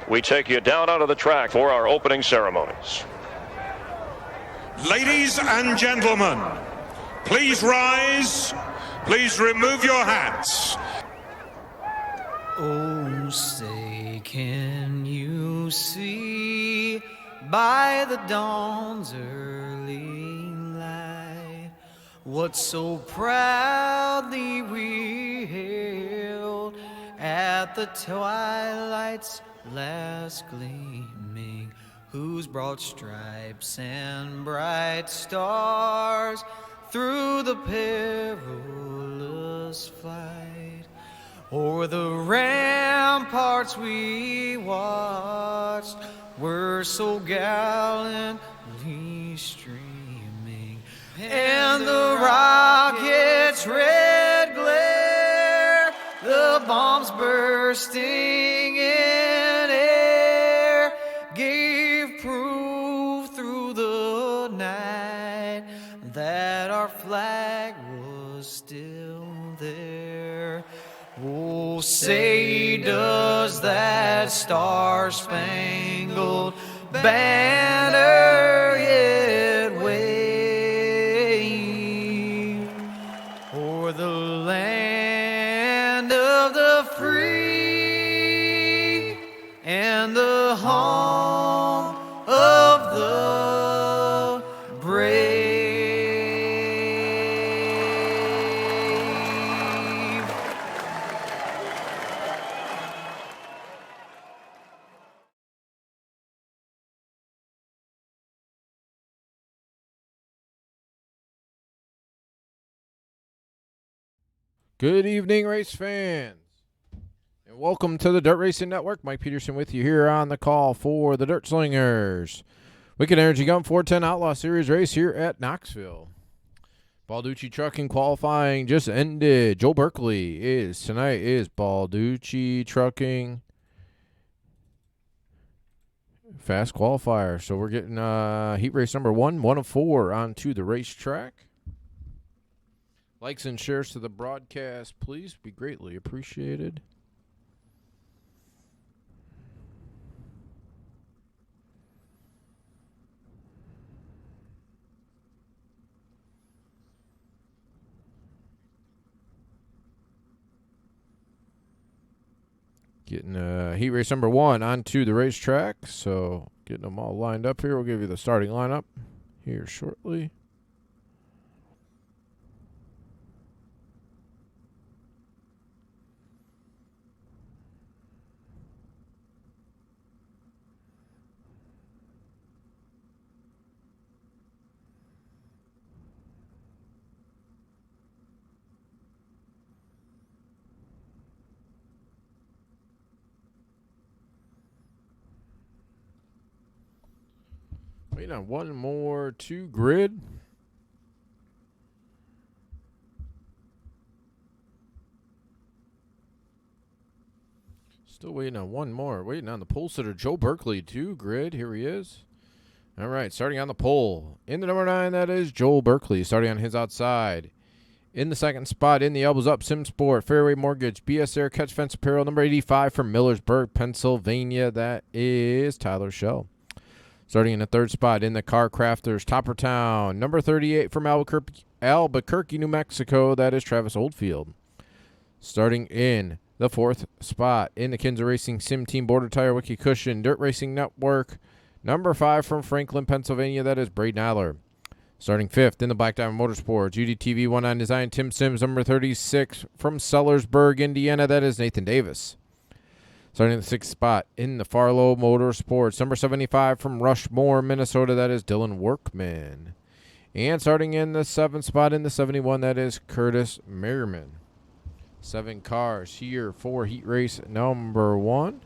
we take you down onto the track for our opening ceremonies. Ladies and gentlemen, please rise. Please remove your hats. Oh, say, can you see by the dawn's early light what so proudly we hailed at the twilight's last gleaming, whose broad stripes and bright stars through the perilous fight o'er the ramparts we watched were so gallantly streaming, and the rocket's red glare, the bombs bursting in air, gave proof through the night that our flag was still there. Oh, say, does that star-spangled banner yet wave o'er the land of the free and the home of the brave? Good evening, race fans, and welcome to the Dirt Racing Network. Mike Peterson with you here on the call for the Dirt Slingers. Wicked Energy Gun 410 Outlaw Series race here at Knoxville. Balducci Trucking qualifying just ended. Joe Berkeley is tonight is Balducci Trucking fast qualifier. So we're getting heat race number 1 of 4 onto the racetrack. Likes and shares to the broadcast, please. Be greatly appreciated. Getting heat race number 1 onto the racetrack. So getting them all lined up here. We'll give you the starting lineup here shortly. Waiting on one more to grid. Still waiting on one more. Waiting on the pole sitter, Joe Berkeley, to grid. Here he is. All right, starting on the pole. In the number 9, that is Joel Berkeley, starting on his outside. In the second spot, in the elbows up, Simsport, Fairway Mortgage, BS Air, Catch Fence Apparel, number 85 from Millersburg, Pennsylvania. That is Tyler Shell. Starting in the third spot, in the Car Crafters, Toppertown, number 38 from Albuquerque, New Mexico. That is Travis Oldfield. Starting in the fourth spot, in the Kinzer Racing Sim Team Border Tire Wiki Cushion, Dirt Racing Network, number 5 from Franklin, Pennsylvania. That is Braden Eiler. Starting fifth, in the Black Diamond Motorsports, UDTV 19 Design, Tim Sims, number 36 from Sellersburg, Indiana. That is Nathan Davis. Starting in the sixth spot, in the Farlow Motorsports, number 75 from Rushmore, Minnesota. That is Dylan Workman. And starting in the seventh spot, in the 71, that is Curtis Merriman. 7 cars here for heat race number 1.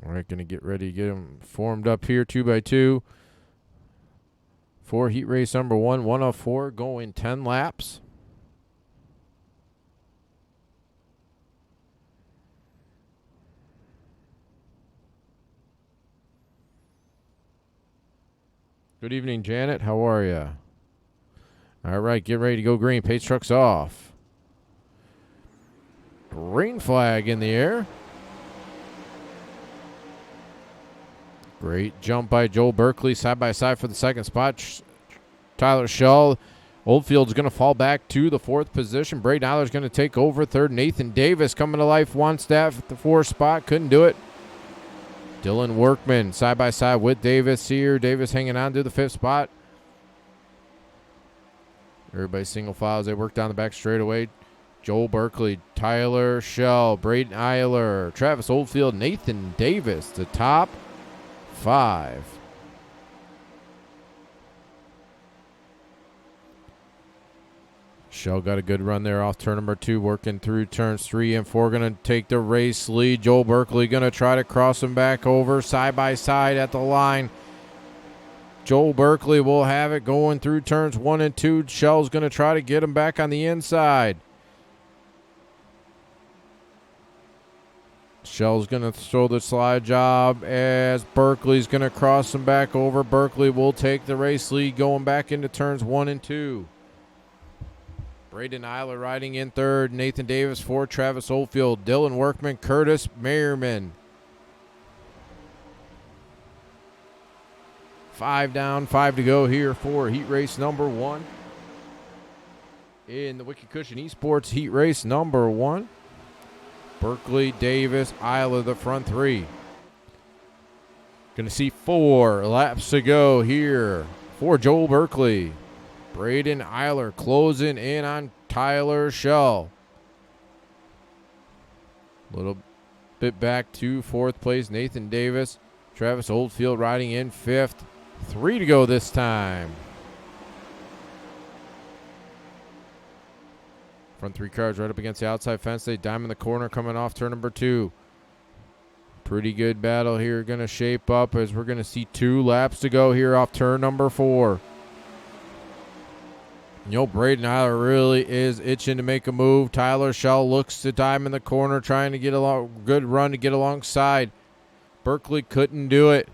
All right, going to get ready to get them formed up here 2x2 for heat race number 1. 1 of 4 going 10 laps. Good evening, Janet. How are you? All right, get ready to go green. Pace truck's off. Green flag in the air. Great jump by Joel Berkeley, side by side for the second spot. Tyler Schell. Oldfield's going to fall back to the fourth position. Braden Eiler's going to take over third. Nathan Davis coming to life. Wants that at the fourth spot. Couldn't do it. Dylan Workman side by side with Davis here. Davis hanging on to the fifth spot. Everybody single file as they work down the back straightaway. Joel Berkeley, Tyler Schell, Braden Eiler, Travis Oldfield, Nathan Davis, the top 5. Schell got a good run there off turn number 2, working through turns 3 and 4. Going to take the race lead. Joel Berkeley going to try to cross him back over side by side at the line. Joel Berkeley will have it going through turns 1 and 2. Schell's going to try to get him back on the inside. Schell's going to throw the slide job as Berkeley's going to cross him back over. Berkeley will take the race lead going back into turns 1 and 2. Braden Eiler riding in third. Nathan Davis fourth. Travis Oldfield. Dylan Workman. Curtis Merriman. 5 down, 5 to go here for heat race number 1. In the Wicked Cushion Esports heat race number 1. Berkeley, Davis, Eiler, the front 3. Going to see 4 laps to go here for Joel Berkeley. Braden Eiler closing in on Tyler Schell. A little bit back to 4th place, Nathan Davis. Travis Oldfield riding in 5th. 3 to go this time. Front 3 cars right up against the outside fence. They dime in the corner coming off turn number 2. Pretty good battle here going to shape up as we're going to see 2 laps to go here off turn number 4. You know, Braden Eiler really is itching to make a move. Tyler Schell looks to dime in the corner, trying to get a good run to get alongside. Berkeley couldn't do it.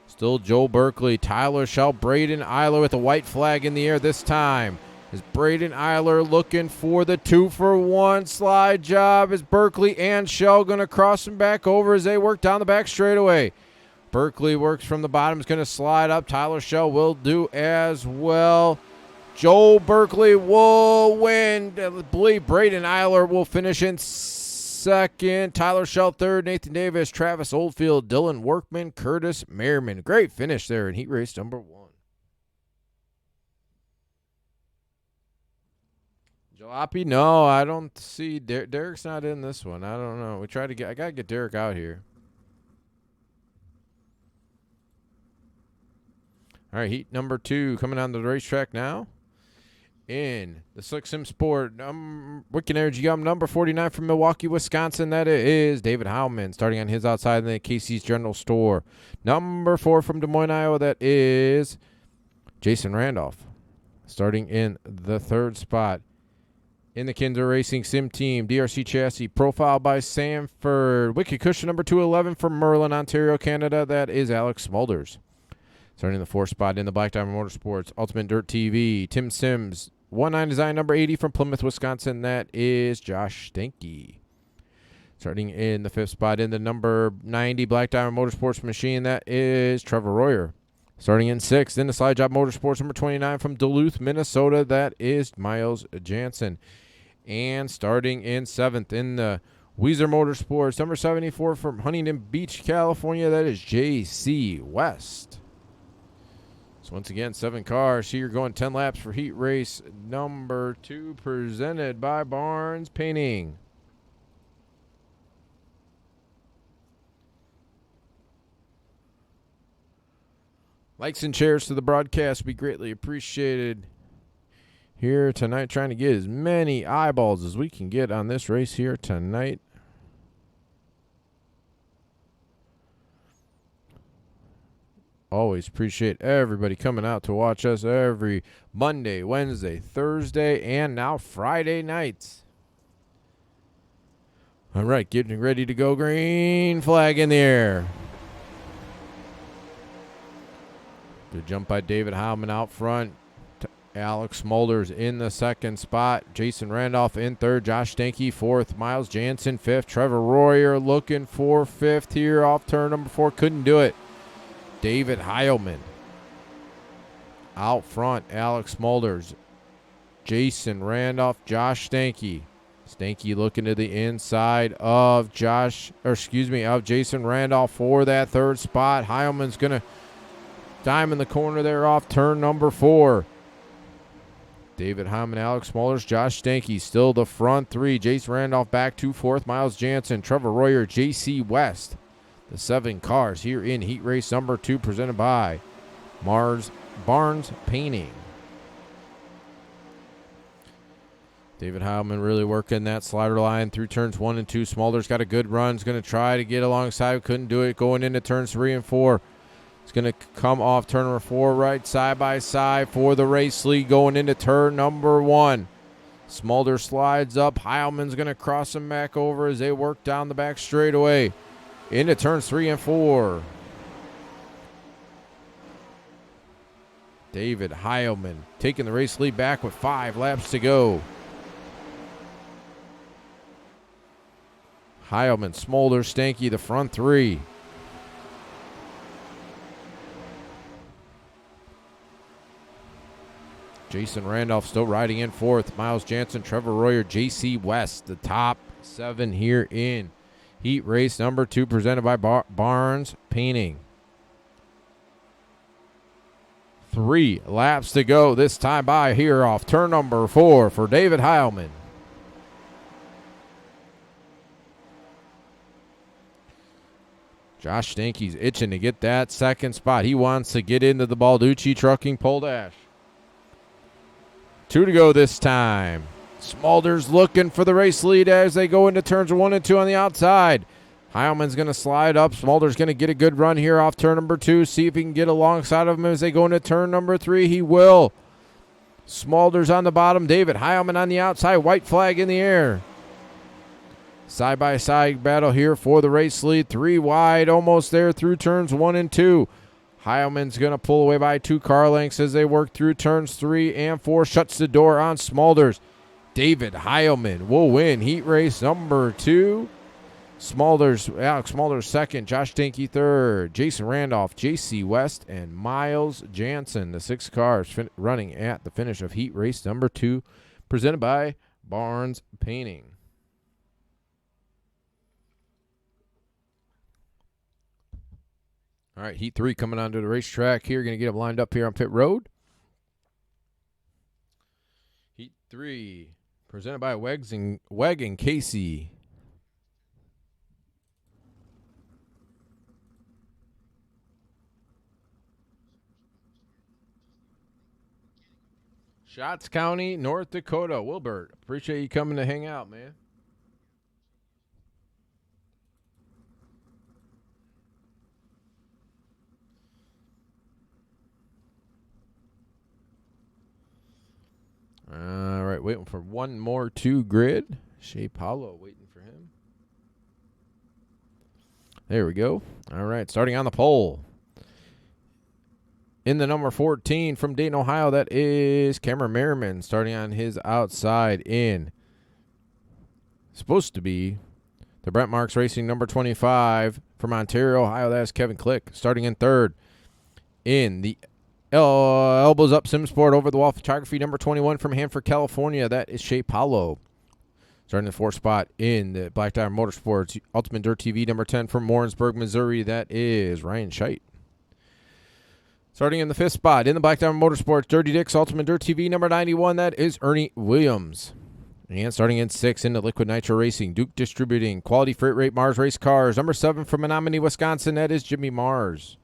Still Joel Berkeley, Tyler Schell, Braden Eiler with a white flag in the air this time. Is Braden Eiler looking for the 2-for-1 slide job? Is Berkeley and Schell going to cross him back over as they work down the back straightaway? Berkeley works from the bottom, is going to slide up. Tyler Schell will do as well. Joel Berkeley will win. I believe Braden Eiler will finish in second. Tyler Schell third. Nathan Davis, Travis Oldfield, Dylan Workman, Curtis Merriman. Great finish there in heat race number 1. Jalopy? No, I don't see. Derek's not in this one. I don't know. I got to get Derek out here. All right, heat number 2 coming on the racetrack now. In the Slick Sim Sport, Wicked Energy Gum, number 49 from Milwaukee, Wisconsin. That is David Howman, starting on his outside in the Casey's General Store. Number 4 from Des Moines, Iowa. That is Jason Randolph, starting in the 3rd spot. In the Kinder Racing Sim Team, DRC Chassis, profiled by Sanford. Wicked Cushion, number 211 from Merlin, Ontario, Canada. That is Alex Smulders. Starting in the 4th spot in the Black Diamond Motorsports, Ultimate Dirt TV, Tim Sims. 19 design number 80 from Plymouth, Wisconsin. That is Josh Stanky. Starting in the 5th spot in the number 90 Black Diamond Motorsports machine. That is Trevor Royer. Starting in 6th in the Slide Job Motorsports number 29 from Duluth, Minnesota. That is Miles Jansen. And starting in 7th in the Weezer Motorsports number 74 from Huntington Beach, California. That is J.C. West. So once again, 7 cars here going 10 laps for heat race number 2, presented by Barnes Painting. Likes and shares to the broadcast would be greatly appreciated here tonight. Trying to get as many eyeballs as we can get on this race here tonight. Always appreciate everybody coming out to watch us every Monday, Wednesday, Thursday, and now Friday nights. All right, getting ready to go. Green flag in the air. Good jump by David Heilman out front. Alex Smulders in the second spot. Jason Randolph in third. Josh Stanky fourth. Miles Jansen fifth. Trevor Royer looking for fifth here off turn number 4. Couldn't do it. David Heilman out front. Alex Smulders. Jason Randolph. Josh Stanky. Stanky looking to the inside of Jason Randolph for that third spot. Heilman's going to dime in the corner there off turn number 4. David Hyman, Alex Smulders, Josh Stanky still the front 3. Jason Randolph back to 4th. Miles Jansen, Trevor Royer, J.C. West. The 7 cars here in heat race number 2 presented by Barnes Painting. David Heilman really working that slider line through turns 1 and 2. Smulders got a good run. He's going to try to get alongside. Couldn't do it. Going into turns 3 and 4. It's going to come off turn number 4 right side by side for the race lead going into turn number 1. Smulders slides up. Heilman's going to cross him back over as they work down the back straightaway into turns 3 and 4. David Heilman taking the race lead back with 5 laps to go. Heilman, Smulders, Stanky, the front 3. Jason Randolph still riding in 4th. Miles Jansen, Trevor Royer, J.C. West, the top 7 here in heat race number 2 presented by Barnes Painting. 3 laps to go this time by here off turn number 4 for David Heilman. Josh Stanky's itching to get that second spot. He wants to get into the Balducci Trucking pole dash. 2 to go this time. Smulders looking for the race lead as they go into turns 1 and 2 on the outside. Heilman's going to slide up. Smulders going to get a good run here off turn number 2. See if he can get alongside of him as they go into turn number 3. He will. Smulders on the bottom. David Heilman on the outside. White flag in the air. Side-by-side battle here for the race lead. 3 wide, almost there through turns 1 and 2. Heilman's going to pull away by 2 car lengths as they work through turns 3 and 4. Shuts the door on Smulders. David Heilman will win heat race number 2. Alex Smulders second. Josh Stanky third. Jason Randolph, J.C. West, and Miles Jansen. The 6 cars running at the finish of heat race number 2 presented by Barnes Painting. All right, heat 3 coming onto the racetrack here. Going to get them lined up here on pit road. Heat 3 presented by Weg and Casey. Scotts County, North Dakota. Wilbert, appreciate you coming to hang out, man. All right, waiting for one more 2 grid. Shea Paulo waiting for him. There we go. All right, starting on the pole. In the number 14 from Dayton, Ohio, that is Cameron Merriman starting on his outside in. Supposed to be the Brent Marks Racing number 25 from Ontario, Ohio. That is Kevin Click starting in third. In the Elbows Up Simsport Over the Wall Photography number 21 from Hanford, California. That is Shea Paulo. Starting the 4th spot in the Black Diamond Motorsports Ultimate Dirt TV number 10 from Warrensburg, Missouri. That is Ryan Scheidt. Starting in the 5th spot in the Black Diamond Motorsports Dirty Dicks Ultimate Dirt TV number 91. That is Ernie Williams. And starting in 6th in the Liquid Nitro Racing Duke Distributing Quality Freight Rate Mars Race Cars number 7 from Menominee, Wisconsin. That is Jimmy Mars.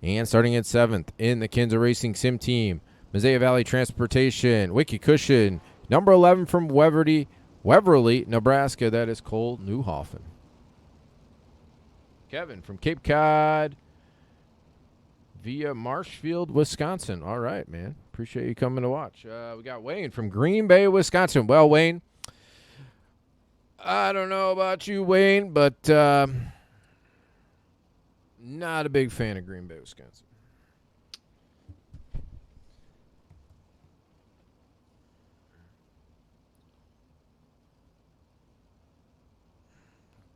And starting in 7th in the Kinza Racing Sim Team, Mosaic Valley Transportation, Wiki Cushion, number 11 from Waverly, Nebraska. That is Cole Newhoffen. Kevin from Cape Cod via Marshfield, Wisconsin. All right, man. Appreciate you coming to watch. We got Wayne from Green Bay, Wisconsin. Well, Wayne, I don't know about you, Wayne, but not a big fan of Green Bay, Wisconsin.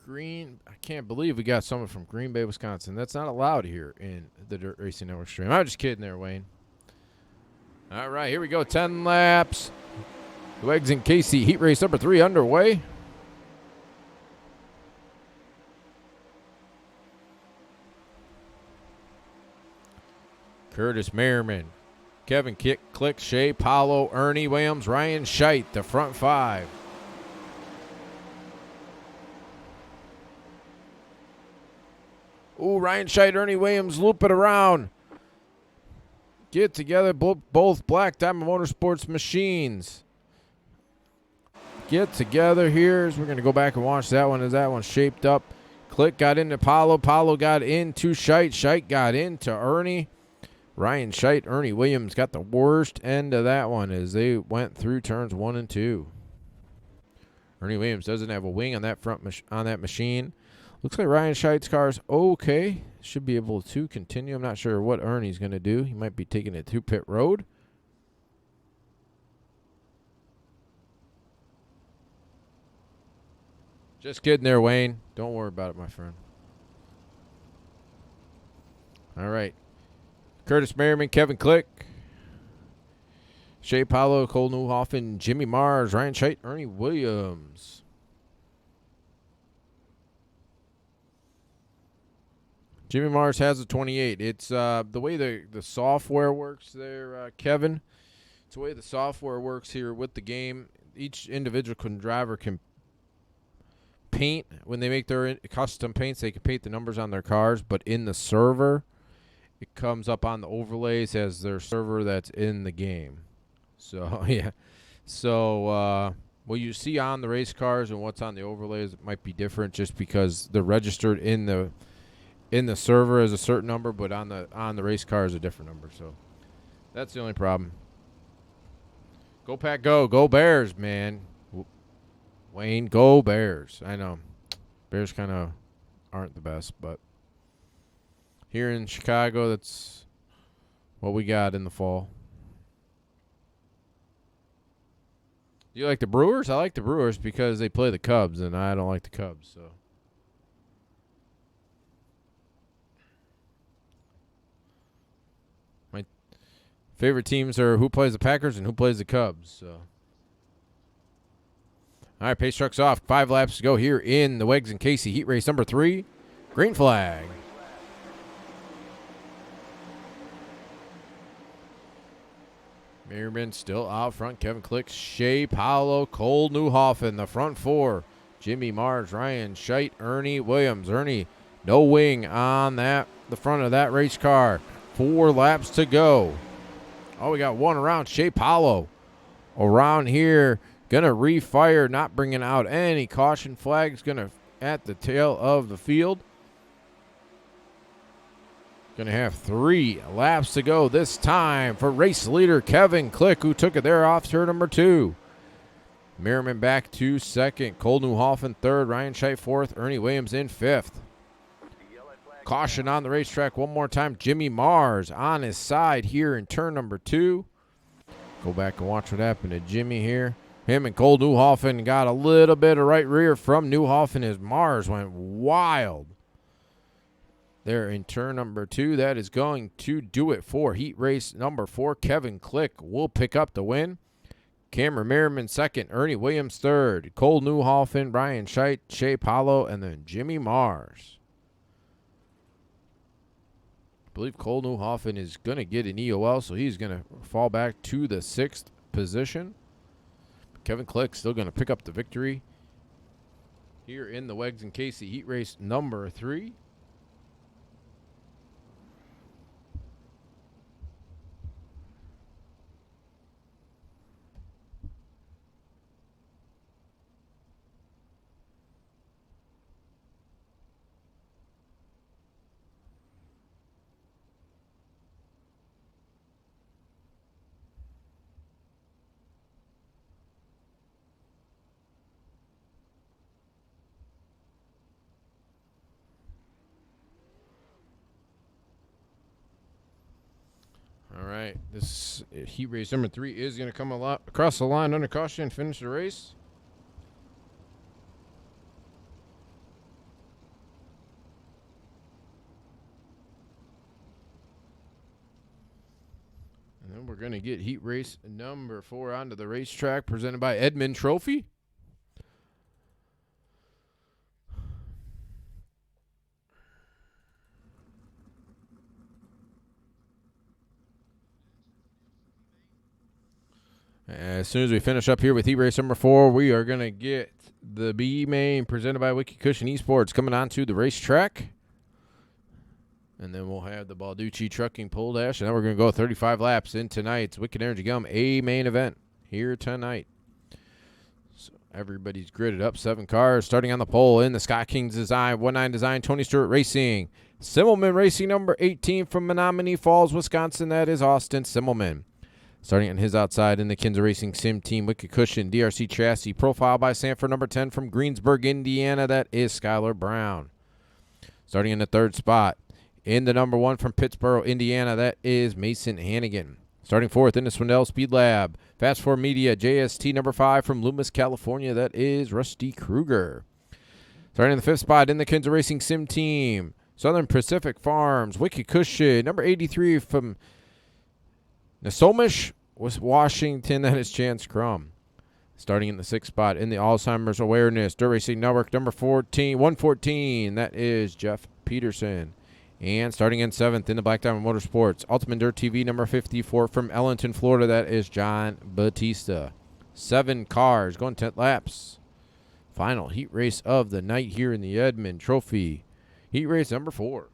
I can't believe we got someone from Green Bay, Wisconsin. That's not allowed here in the Dirt Racing Network stream. I'm just kidding there, Wayne. All right, here we go. 10 laps. Wags and Casey heat race number 3 underway. Curtis Merriman, Kevin Click, Shea Paulo, Ernie Williams, Ryan Scheit, the front 5. Ooh, Ryan Scheit, Ernie Williams, loop it around. Get together, both Black Diamond Motorsports machines. Get together here. We're going to go back and watch that one as that one's shaped up. Click got into Paulo. Paulo got into Scheit. Scheit got into Ernie. Ryan Scheit, Ernie Williams got the worst end of that one as they went through turns 1 and 2. Ernie Williams doesn't have a wing on that on that machine. Looks like Ryan Scheidt's car's okay. Should be able to continue. I'm not sure what Ernie's going to do. He might be taking it to pit road. Just kidding there, Wayne. Don't worry about it, my friend. All right. Curtis Merriman, Kevin Click, Shea Paulo, Cole Newhoffen, Jimmy Mars, Ryan Scheit, Ernie Williams. Jimmy Mars has a 28. It's the way the software works there, Kevin. It's the way the software works here with the game. Each individual driver can paint. When they make their custom paints, they can paint the numbers on their cars, but in the server, it comes up on the overlays as their server that's in the game. So, yeah. So, what you see on the race cars and what's on the overlays might be different just because they're registered in the server as a certain number, but on the race car is a different number. So, that's the only problem. Go Pack, go. Go Bears, man. Wayne, go Bears. I know. Bears kind of aren't the best, but here in Chicago, that's what we got in the fall. You like the Brewers? I like the Brewers because they play the Cubs, and I don't like the Cubs. So, my favorite teams are who plays the Packers and who plays the Cubs. So, all right, pace truck's off. 5 laps to go here in the Wags and Casey heat race number 3. Green flag. Merriman still out front. Kevin Click, Shea Paulo, Cole Newhoffen, the front 4. Jimmy Mars, Ryan Scheit, Ernie Williams. Ernie, no wing on the front of that race car. 4 laps to go. Oh, we got one around. Shea Paulo around here. Going to refire, not bringing out any caution flags. Going to at the tail of the field. Going to have 3 laps to go this time for race leader Kevin Click, who took it there off turn number 2. Merriman back to 2nd. Cole Newhoffen 3rd. Ryan Scheit 4th. Ernie Williams in 5th. Caution on the racetrack one more time. Jimmy Mars on his side here in turn number 2. Go back and watch what happened to Jimmy here. Him and Cole Newhoffen got a little bit of right rear from Newhoffen as Mars went wild. There in turn number 2, that is going to do it for heat race number 4. Kevin Click will pick up the win. Cameron Merriman 2nd, Ernie Williams 3rd, Cole Newhoffen, Brian Scheit, Shea Paulo, and then Jimmy Mars. I believe Cole Newhoffen is going to get an EOL, so he's going to fall back to the 6th position. Kevin Click still going to pick up the victory here in the Wags and Casey heat race number 3. All right, this heat race number 3 is going to come across the line under caution and finish the race. And we're going to get heat race number 4 onto the racetrack, presented by Edmund Trophy. As soon as we finish up here with heat race number 4, we are going to get the B main presented by Wiki Cushion Esports coming onto the racetrack. And then we'll have the Balducci Trucking Pole Dash. And then we're going to go 35 laps in tonight's Wicked Energy Gum A main event here tonight. So everybody's gridded up. 7 cars starting on the pole in the Scott Kings design. 1-9 design, Tony Stewart Racing. Simmelman Racing number 18 from Menominee Falls, Wisconsin. That is Austin Simmelman. Starting on his outside in the Kinza Racing Sim Team, Wicked Cushion, DRC Chassis, profile by Sanford number 10 from Greensburg, Indiana. That is Skylar Brown. Starting in the 3rd spot, in the number 1 from Pittsboro, Indiana, that is Mason Hannigan. Starting 4th in the Swindell Speed Lab, Fast 4 Media, JST number 5 from Loomis, California. That is Rusty Kruger. Starting in the 5th spot in the Kinza Racing Sim Team, Southern Pacific Farms, Wicked Cushion, number 83 from Nasomish, Washington. That is Chance Crum. Starting in the 6th spot in the Alzheimer's Awareness Dirt Racing Network, number 114. That is Jeff Peterson. And starting in 7th in the Black Diamond Motorsports, Ultimate Dirt TV, number 54 from Ellenton, Florida. That is John Batista. 7 cars going 10 laps. Final heat race of the night here in the Edmund Trophy. Heat race number 4.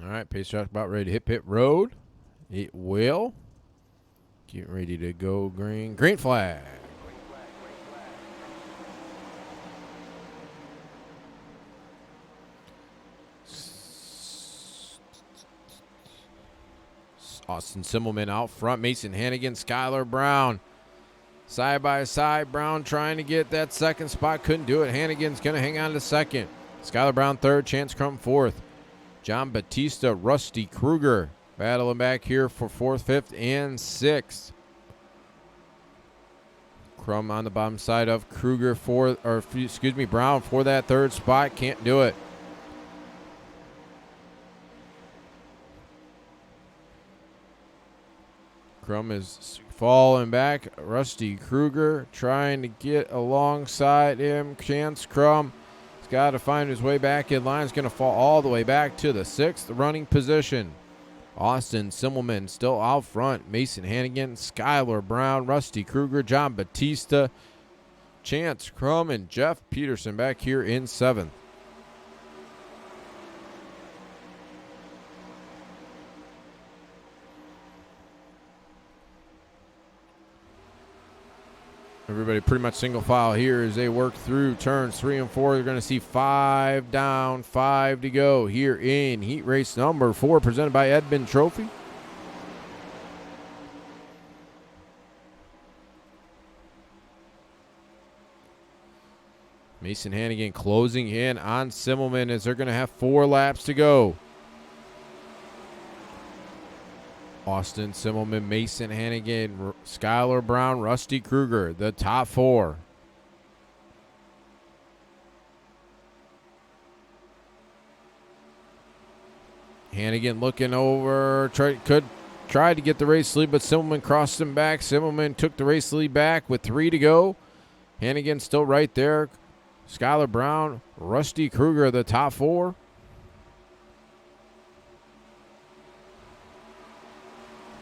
All right, pace track about ready to hit pit road. It will. Getting ready to go green. Green flag. Austin Simmelman out front. Mason Hannigan, Skylar Brown. Side by side, Brown trying to get that 2nd spot. Couldn't do it. Hannigan's going to hang on to 2nd. Skylar Brown 3rd. Chance Crum 4th. John Batista, Rusty Kruger battling back here for 4th, 5th, and 6th. Crum on the bottom side of Kruger Brown for that 3rd spot. Can't do it. Crum is falling back. Rusty Kruger trying to get alongside him. Chance Crum got to find his way back in line. Is going to fall all the way back to the 6th running position. Austin Simmelman still out front. Mason Hannigan, Skylar Brown, Rusty Kruger, John Batista, Chance Crum, and Jeff Peterson back here in 7th. Everybody pretty much single file here as they work through turns 3 and 4. They're going to see 5 down, 5 to go here in heat race number 4, presented by Edmund Trophy. Mason Hannigan closing in on Simmelman as they're going to have 4 laps to go. Austin Simmelman, Mason Hannigan, Skylar Brown, Rusty Kruger, the top 4. Hannigan looking over, tried to get the race lead, but Simmelman crossed him back. Simmelman took the race lead back with 3 to go. Hannigan still right there. Skylar Brown, Rusty Kruger, the top 4.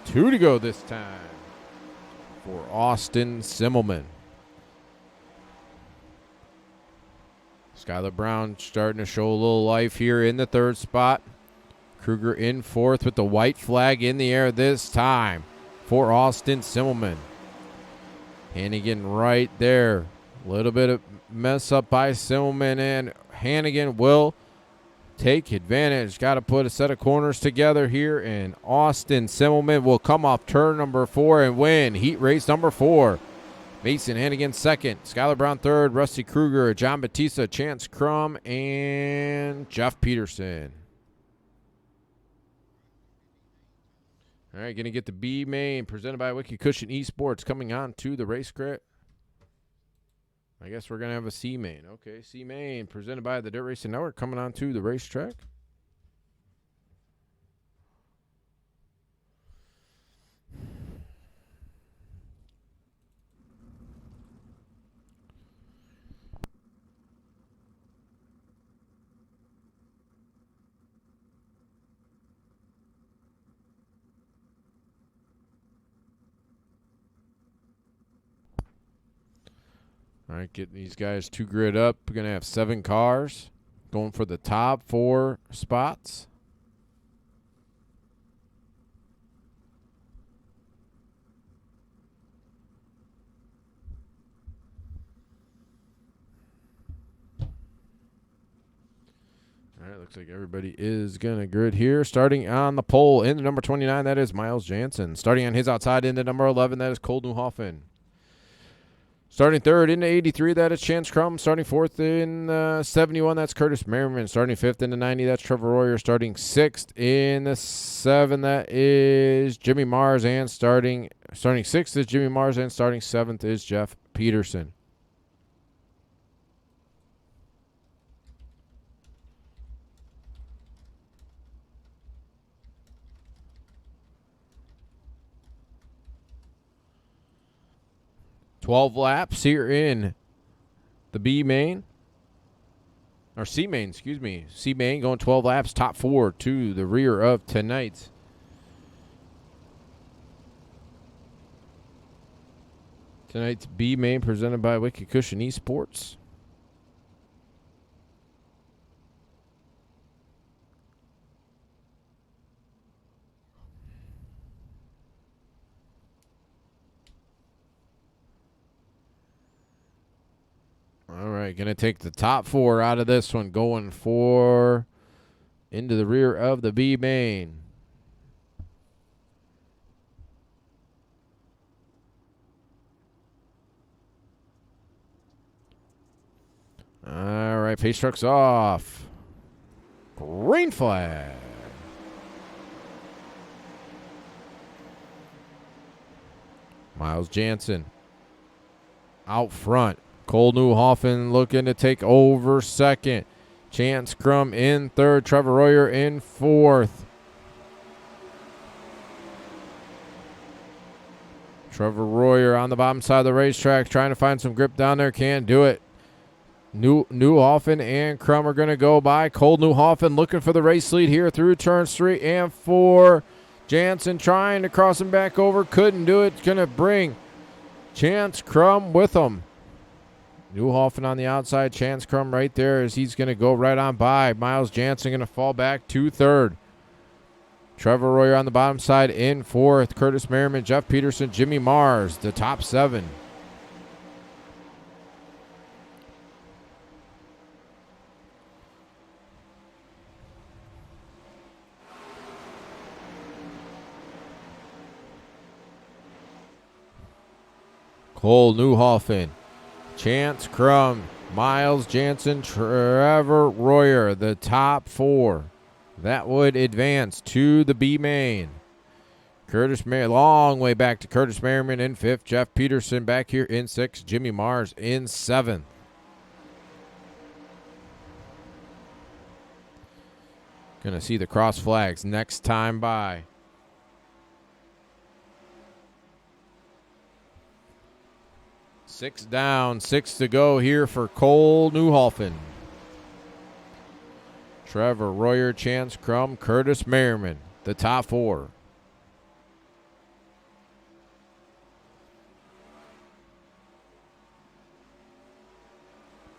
Two to go this time for Austin Simmelman. Skylar Brown starting to show a little life here in the 3rd spot. Kruger in 4th with the white flag in the air this time for Austin Simmelman. Hannigan right there. A little bit of mess up by Simmelman, and Hannigan will take advantage. Got to put a set of corners together here, and Austin Simmelman will come off turn number 4 and win heat race number 4. Mason Hannigan second. Skylar Brown third. Rusty Kruger, John Batista, Chance Crum, and Jeff Peterson. All right, going to get the B main presented by Wicked Cushion Esports coming on to the race crit. I guess we're going to have a C main. Okay, C main presented by the Dirt Racing Network coming on to the racetrack. All right, getting these guys 2 grid up. We're going to have 7 cars going for the top 4 spots. All right, looks like everybody is going to grid here. Starting on the pole in the number 29, that is Miles Jansen. Starting on his outside in the number 11, that is Cole Newhoffen. Starting third in the 83, that is Chance Crum. Starting fourth in 71, that's Curtis Merriman. Starting fifth in the 90, that's Trevor Royer. Starting sixth in the 7, that is Jimmy Mars. And starting sixth is Jimmy Mars, and starting 7th is Jeff Peterson. $12 laps here in the B main. Or C main, excuse me. C main going 12 laps, top 4 to the rear of tonight's B main presented by Wicked Cushion Esports. All right, going to take the top 4 out of this one, going for into the rear of the B main. All right, pace truck's off. Green flag. Miles Jansen out front. Cole Newhoffen looking to take over second. Chance Crum in third. Trevor Royer in fourth. Trevor Royer on the bottom side of the racetrack trying to find some grip down there. Can't do it. Newhoffen and Crum are going to go by. Cole Newhoffen looking for the race lead here through turns 3 and 4. Jansen trying to cross him back over. Couldn't do it. Going to bring Chance Crum with him. Newhoffen on the outside. Chance Crum right there as he's going to go right on by. Miles Jansen going to fall back to third. Trevor Royer on the bottom side in fourth. Curtis Merriman, Jeff Peterson, Jimmy Mars, the top 7. Cole Newhoffen, Chance Crum, Miles Jansen, Trevor Royer, the top 4. That would advance to the B main. Long way back to Curtis Merriman in 5th. Jeff Peterson back here in 6th. Jimmy Mars in 7th. Gonna see the cross flags next time by. Six down, 6 to go here for Cole Newhoffen. Trevor Royer, Chance Crum, Curtis Merriman, the top 4.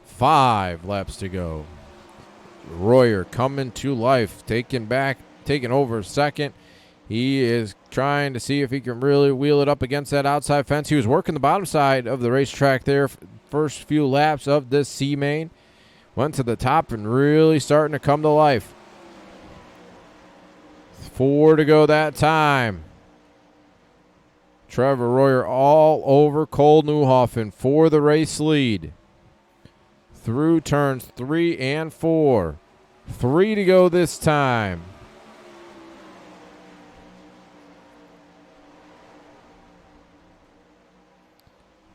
Five laps to go. Royer coming to life, taking over second. He is trying to see if he can really wheel it up against that outside fence. He was working the bottom side of the racetrack there first few laps of this C main. Went to the top and really starting to come to life. 4 to go that time. Trevor Royer all over Cole Newhoffen for the race lead. Through turns 3 and 4. 3 to go this time.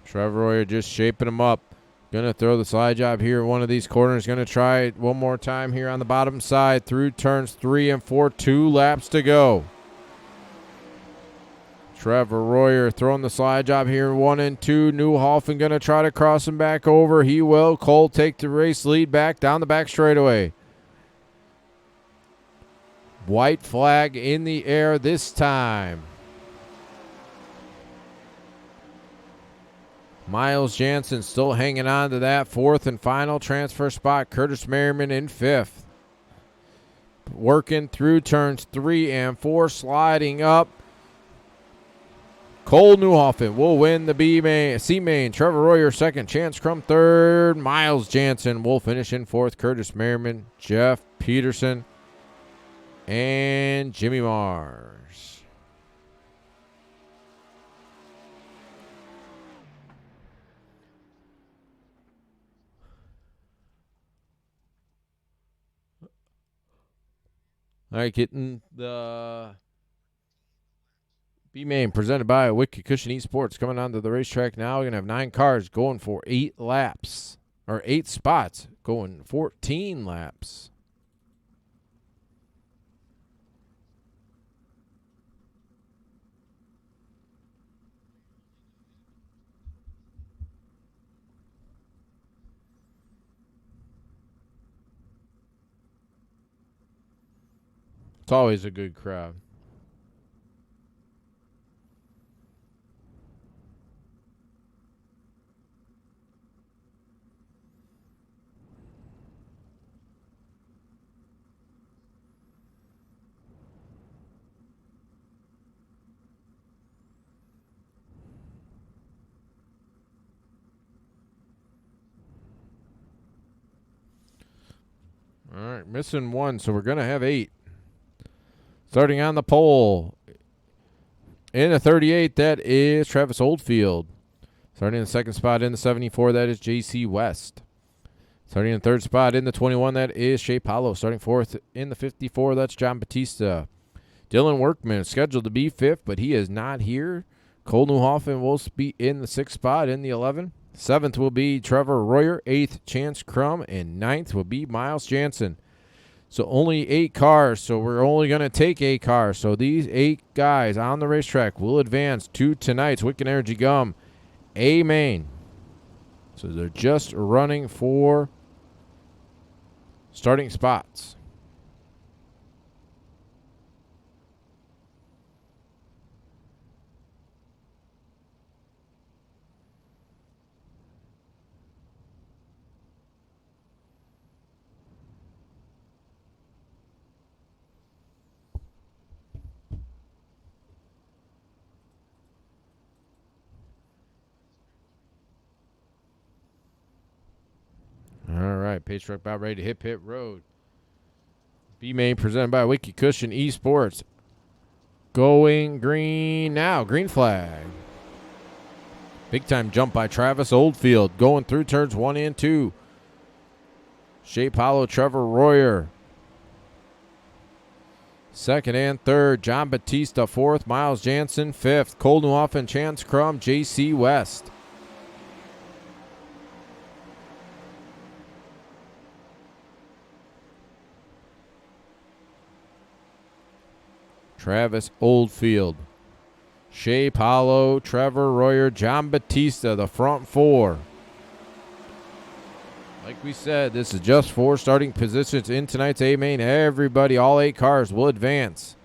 Trevor Royer just shaping him up. Going to throw the slide job here in one of these corners. Going to try it one more time here on the bottom side through turns 3 and 4. 2 laps to go. Trevor Royer throwing the slide job here in 1 and 2. Newhoffen going to try to cross him back over. He will. Cole take the race lead back down the back straightaway. White flag in the air this time. Miles Jansen still hanging on to that 4th and final transfer spot. Curtis Merriman in 5th. Working through turns 3 and 4, sliding up. Cole Newhoffen will win the C-Main. Trevor Royer second. Chance Crum third. Miles Jansen will finish in 4th. Curtis Merriman, Jeff Peterson, and Jimmy Mars. All right, getting the B-Main presented by Wicked Cushion Esports coming onto the racetrack now. We're going to have 9 cars going for 8 laps, or 8 spots going 14 laps. It's always a good crowd. All right, missing 1, so we're going to have 8. Starting on the pole, in the 38, that is Travis Oldfield. Starting in the 2nd spot in the 74, that is J.C. West. Starting in the 3rd spot in the 21, that is Shea Paulo. Starting 4th in the 54, that's John Batista. Dylan Workman is scheduled to be 5th, but he is not here. Cole Newhoffen will be in the 6th spot in the 11. 7th will be Trevor Royer. 8th, Chance Crum. And 9th will be Miles Jansen. So only 8 cars, so we're only going to take 8 cars. So these 8 guys on the racetrack will advance to tonight's Wicked Energy Gum A-Main. So they're just running for starting spots. All right, pace truck about ready to hit pit road. B-Main presented by Wicked Cushion Esports. Going green now. Green flag. Big time jump by Travis Oldfield. Going through turns 1 and 2. Shea Paulo, Trevor Royer. 2nd and 3rd. John Batista 4th. Miles Jansen 5th. Cole Newhoffen, Chance Crum, J.C. West. Travis Oldfield, Shea Paulo, Trevor Royer, John Batista, the front 4. Like we said, this is just 4 starting positions in tonight's A-Main. Everybody, all 8 cars will advance.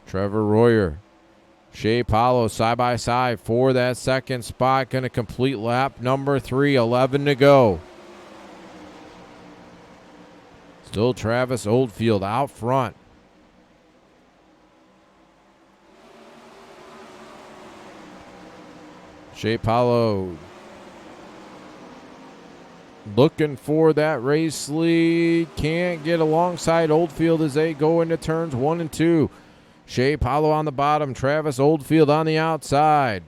Trevor Royer, Shea Paulo side by side for that 2nd spot. Going to complete lap number 3, 11 to go. Still Travis Oldfield out front. Shea Paulo looking for that race lead. Can't get alongside Oldfield as they go into turns 1 and 2. Shea Paulo on the bottom. Travis Oldfield on the outside.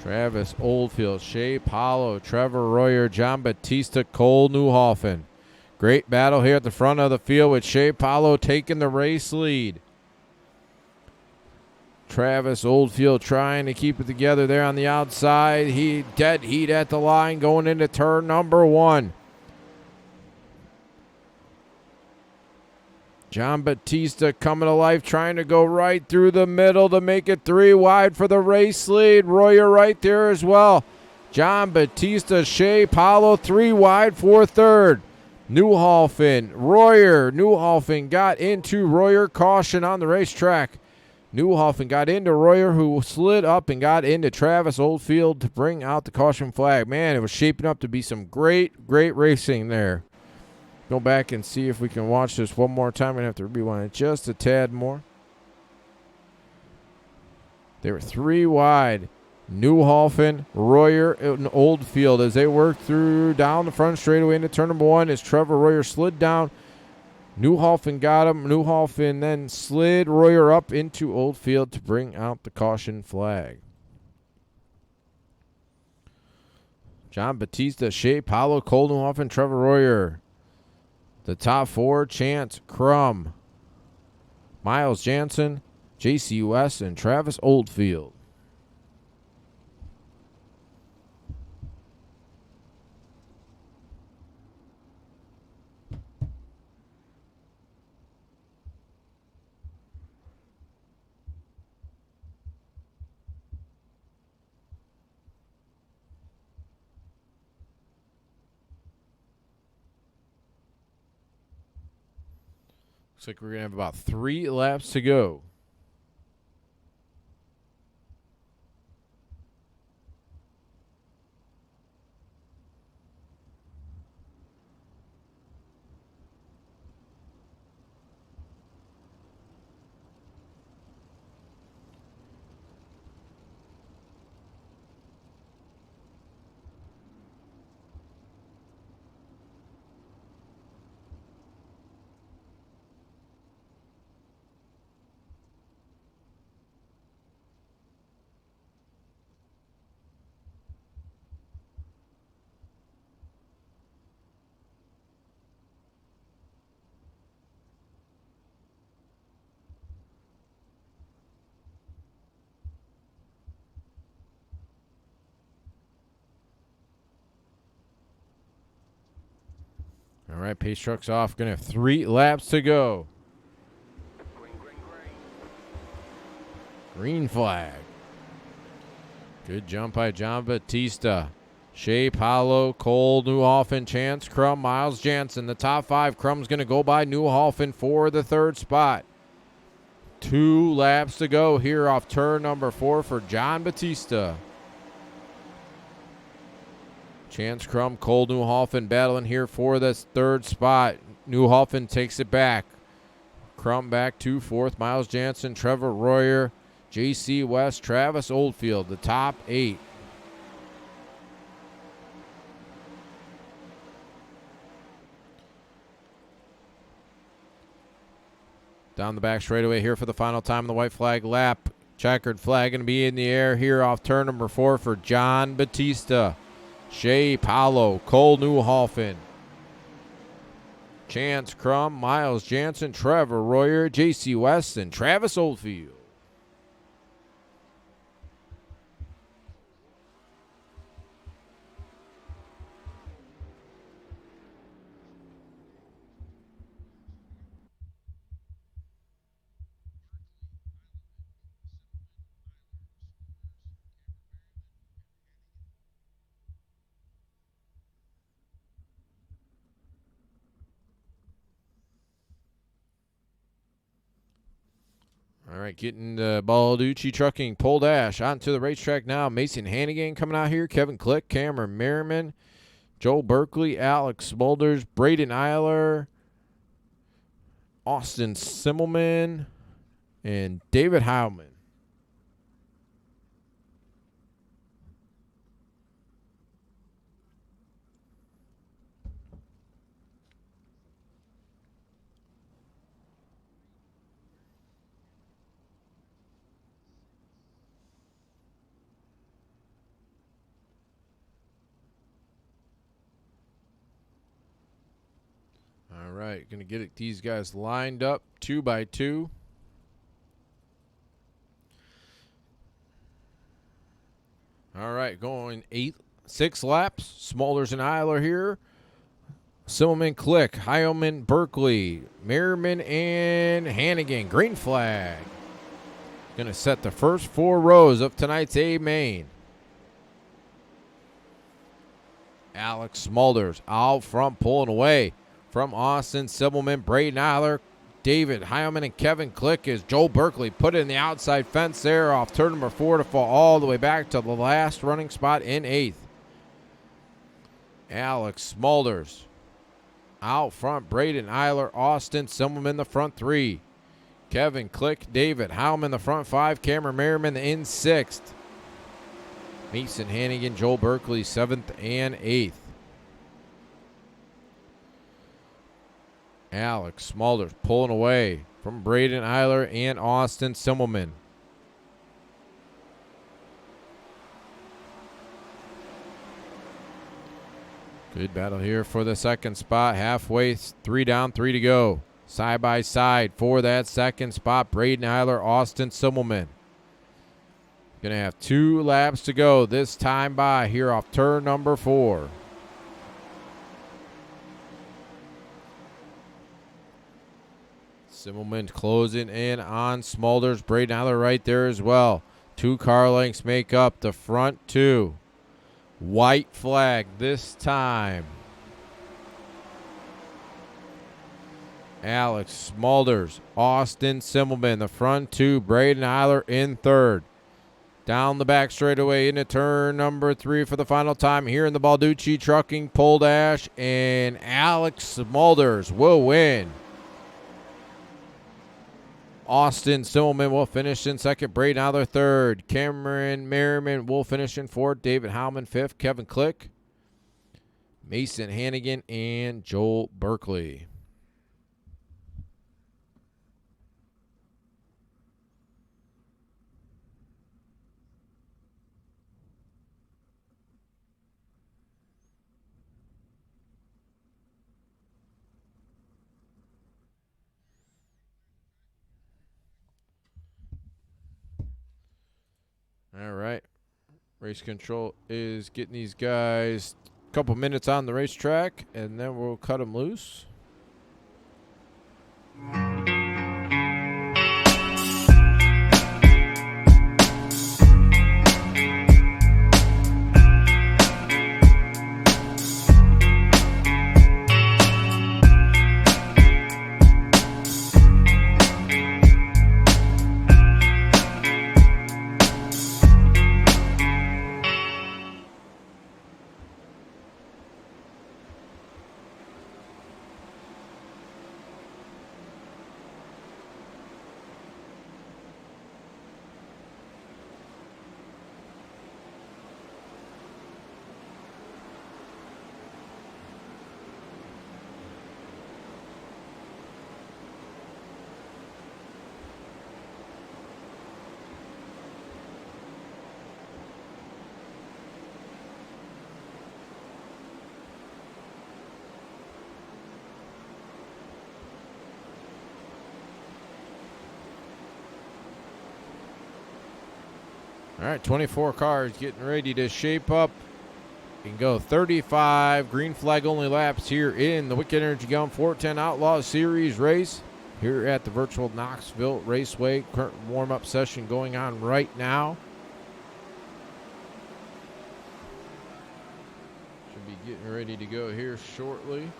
Travis Oldfield, Shea Paulo, Trevor Royer, John Batista, Cole Newhoffen. Great battle here at the front of the field with Shea Paulo taking the race lead. Travis Oldfield trying to keep it together there on the outside. Dead heat at the line going into turn number 1. John Batista coming to life, trying to go right through the middle to make it 3 wide for the race lead. Royer right there as well. John Batista, Shea Paulo 3 wide for third. Newhoffen, Royer. Newhoffen got into Royer. Caution on the racetrack. Newhoffen got into Royer, who slid up and got into Travis Oldfield to bring out the caution flag. Man, it was shaping up to be some great racing there. Go back and see if we can watch this one more time. We're going to have to rewind it just a tad more. They were 3 wide. Newhoffen, Royer, and Oldfield as they worked through down the front straightaway into turn number 1 as Trevor Royer slid down. Newhoffen got him. Newhoffen then slid Royer up into Oldfield to bring out the caution flag. John Batista, Shea Paulo, Cole Newhoffen, Trevor Royer. The top 4, Chance Crum, Miles Jansen, J.C. West, and Travis Oldfield. Looks like we're going to have about 3 laps to go. All right, pace truck's off. Going to have 3 laps to go. Green flag. Good jump by John Batista. Shea Paulo, Cole Newhoffen, Chance Crum, Miles Jansen. The top 5. Crum's going to go by Newhoffen for the 3rd spot. 2 laps to go here off turn number 4 for John Batista. Chance Crum, Cole Newhoffen battling here for this 3rd spot. Newhoffen takes it back. Crum back to 4th. Miles Jansen, Trevor Royer, J.C. West, Travis Oldfield, the top 8. Down the back straightaway here for the final time in the white flag lap. Checkered flag going to be in the air here off turn number 4 for John Batista. Shea Paulo, Cole Newhoffen, Chance Crum, Miles Jansen, Trevor Royer, J.C. West, and Travis Oldfield. All right, getting the Balducci Trucking Pole Dash onto the racetrack now. Mason Hannigan coming out here. Kevin Click, Cameron Merriman, Joel Berkeley, Alex Smulders, Braden Eiler, Austin Simmelman, and David Heilman. right, going to get these guys lined up 2 by 2. All right, going 6 laps. Smolders and Eiler here. Silverman, Click, Heilman, Berkeley, Merriman, and Hannigan. Green flag. Going to set the first 4 rows of tonight's A main. Alex Smolders out front, pulling away from Austin Sibbleman, Braden Eiler, David Heilman, and Kevin Click as Joel Berkeley put it in the outside fence there off turn number 4 to fall all the way back to the last running spot in 8th. Alex Smolders out front, Braden Eiler, Austin Sibbleman the front 3. Kevin Click, David Heilman the front 5, Cameron Merriman in 6th. Mason Hannigan, Joel Berkeley 7th and 8th. Alex Smolders pulling away from Braden Eiler and Austin Simmelman. Good battle here for the second spot. Halfway, 3 down, 3 to go. Side by side for that second spot. Braden Eiler, Austin Simmelman. Going to have 2 laps to go this time by here off turn number 4. Simmelman closing in on Smolders. Braden Eiler right there as well. 2 car lengths make up the front 2. White flag this time. Alex Smolders, Austin Simmelman, the front 2. Braden Eiler in 3rd. Down the back straightaway into turn number 3 for the final time here in the Balducci Trucking Pole Dash. And Alex Smolders will win. Austin Simmelman will finish in 2nd. Braden Eiler 3rd. Cameron Merriman will finish in 4th. David Heilman 5th. Kevin Click, Mason Hannigan, and Joel Berkeley. All right. Race control is getting these guys a couple minutes on the racetrack, and then we'll cut them loose. All right, 24 cars getting ready to shape up and go 35 green flag only laps here in the Wicked Energy Gum 410 Outlaw Series race here at the virtual Knoxville Raceway. Current warm-up session going on right now. Should be getting ready to go here shortly.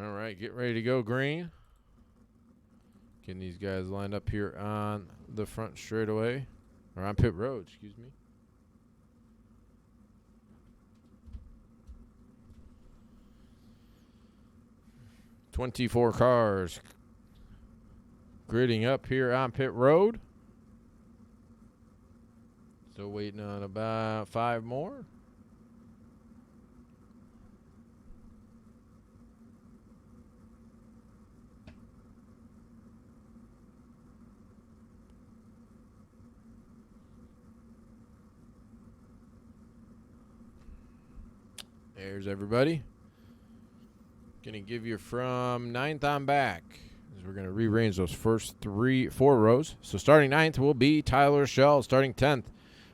All right, get ready to go green. Getting these guys lined up here on the front straightaway, or on pit road, excuse me. "24 cars gridding up here on pit road. Still waiting on about 5 more. There's everybody. Gonna give you from 9th on back, as we're gonna rearrange those first 4 rows. So starting 9th will be Tyler Schell. Starting 10th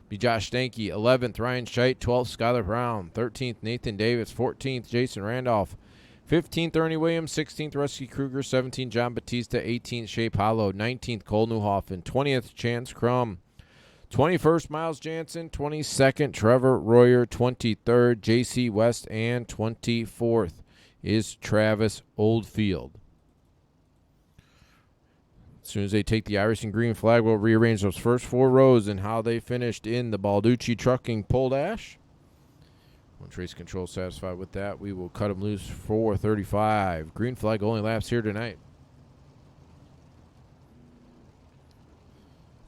be Josh Stanky. 11th Ryan Scheidt. 12th Skylar Brown. 13th Nathan Davis. 14th Jason Randolph. 15th Ernie Williams. 16th Rusty Kruger. 17th John Batista. 18th Shea Paulo. 19th Cole Newhoffen. 20th Chance Crum. 21st Miles Jansen. 22nd Trevor Royer. 23rd JC West. And 24th is Travis Oldfield. As soon as they take the Irish and green flag, we'll rearrange those first 4 rows and how they finished in the Balducci Trucking pole dash. Once race control satisfied with that, we will cut them loose for 35. Green flag only laps here tonight.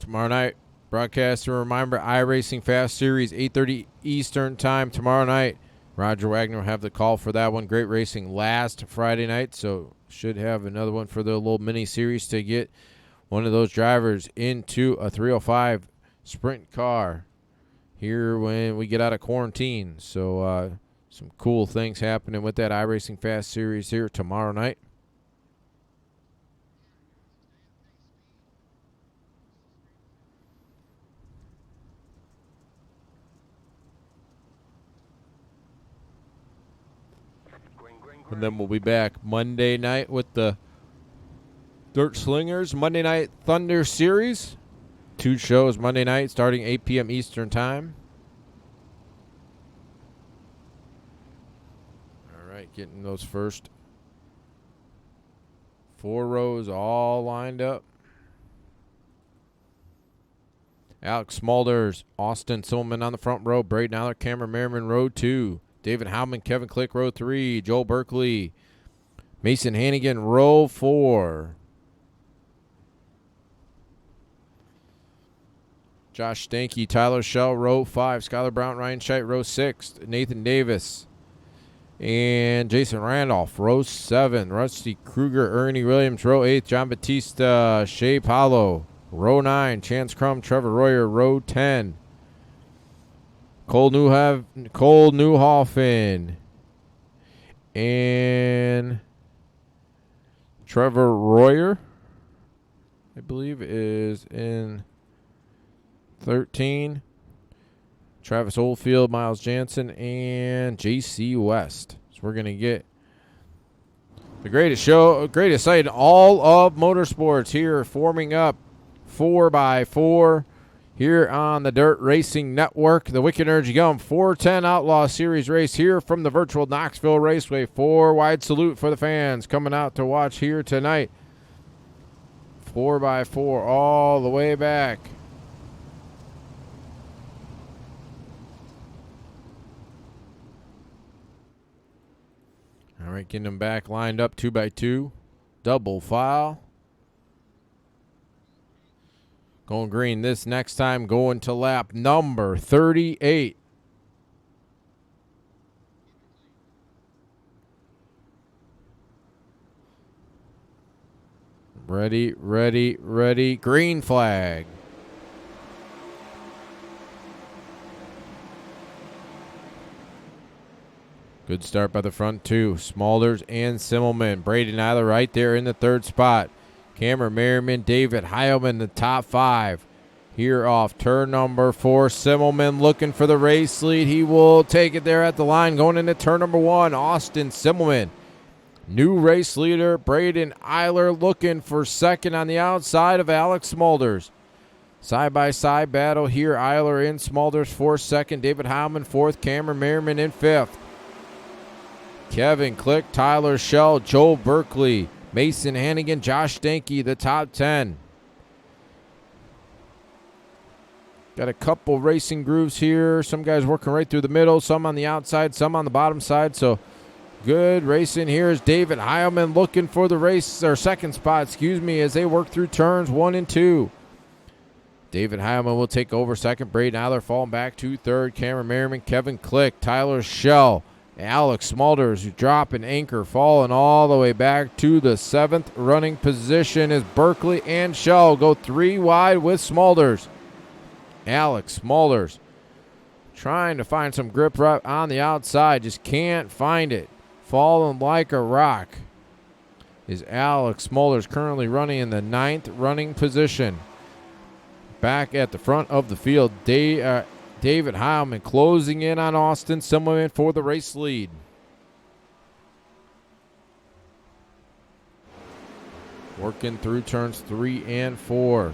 Tomorrow night, broadcast a reminder, iRacing Fast Series, 8:30 Eastern Time tomorrow night. Roger Wagner will have the call for that one. Great racing last Friday night, so should have another one for the little mini series to get one of those drivers into a 305 sprint car here when we get out of quarantine. So some cool things happening with that iRacing Fast Series here tomorrow night. And then we'll be back Monday night with the Dirt Slingers Monday Night Thunder Series. 2 shows Monday night starting 8 p.m. Eastern Time. All right, getting those first 4 rows all lined up. Alex Smulders, Austin Silman on the front row, Braden Aller, Cameron Merriman, row 2. David Howman, Kevin Click, row 3. Joel Berkeley, Mason Hannigan, row 4. Josh Stanky, Tyler Schell, row 5. Skylar Brown, Ryan Scheidt, row 6. Nathan Davis and Jason Randolph, row 7. Rusty Kruger, Ernie Williams, row 8. John Batista, Shea Paulo, row 9. Chance Crum, Trevor Royer, row 10. Cole Newhoffen and Trevor Royer, I believe, is in 13. Travis Oldfield, Miles Jansen, and JC West. So we're going to get the greatest sight in all of motorsports here, forming up 4x4. Here on the Dirt Racing Network, the Wicked Energy Gum 410 Outlaw Series race here from the virtual Knoxville Raceway. 4 wide salute for the fans coming out to watch here tonight. 4x4 all the way back. All right, getting them back lined up 2x2. Double file. Going green this next time, going to lap number 38. Ready, ready, ready. Green flag. Good start by the front 2. Smulders and Simmelman. Braden Eiler right there in the 3rd spot. Cameron Merriman, David Heilman, the top 5. Here off turn number 4. Simmelman looking for the race lead. He will take it there at the line. Going into turn number 1, Austin Simmelman. New race leader, Braden Eiler, looking for second on the outside of Alex Smulders. Side-by-side battle here. Eiler in, Smulders for second. David Heilman 4th. Cameron Merriman in 5th. Kevin Click, Tyler Schell, Joel Berkeley, Mason Hannigan, Josh Stanky, the top 10. Got a couple racing grooves here. Some guys working right through the middle, some on the outside, some on the bottom side. So good racing here is David Heilman looking for the race, or second spot, as they work through turns 1 and 2. David Heilman will take over second. Braden Eiler falling back to third. Cameron Merriman, Kevin Click, Tyler Schell, Alex Smulders, who drop an anchor, falling all the way back to the 7th running position as Berkeley and Schell go 3 wide with Smulders. Alex Smulders trying to find some grip right on the outside, just can't find it. Falling like a rock is Alex Smulders, currently running in the 9th running position. Back at the front of the field, David Heilman closing in on Austin Simmelman for the race lead. Working through turns 3 and 4.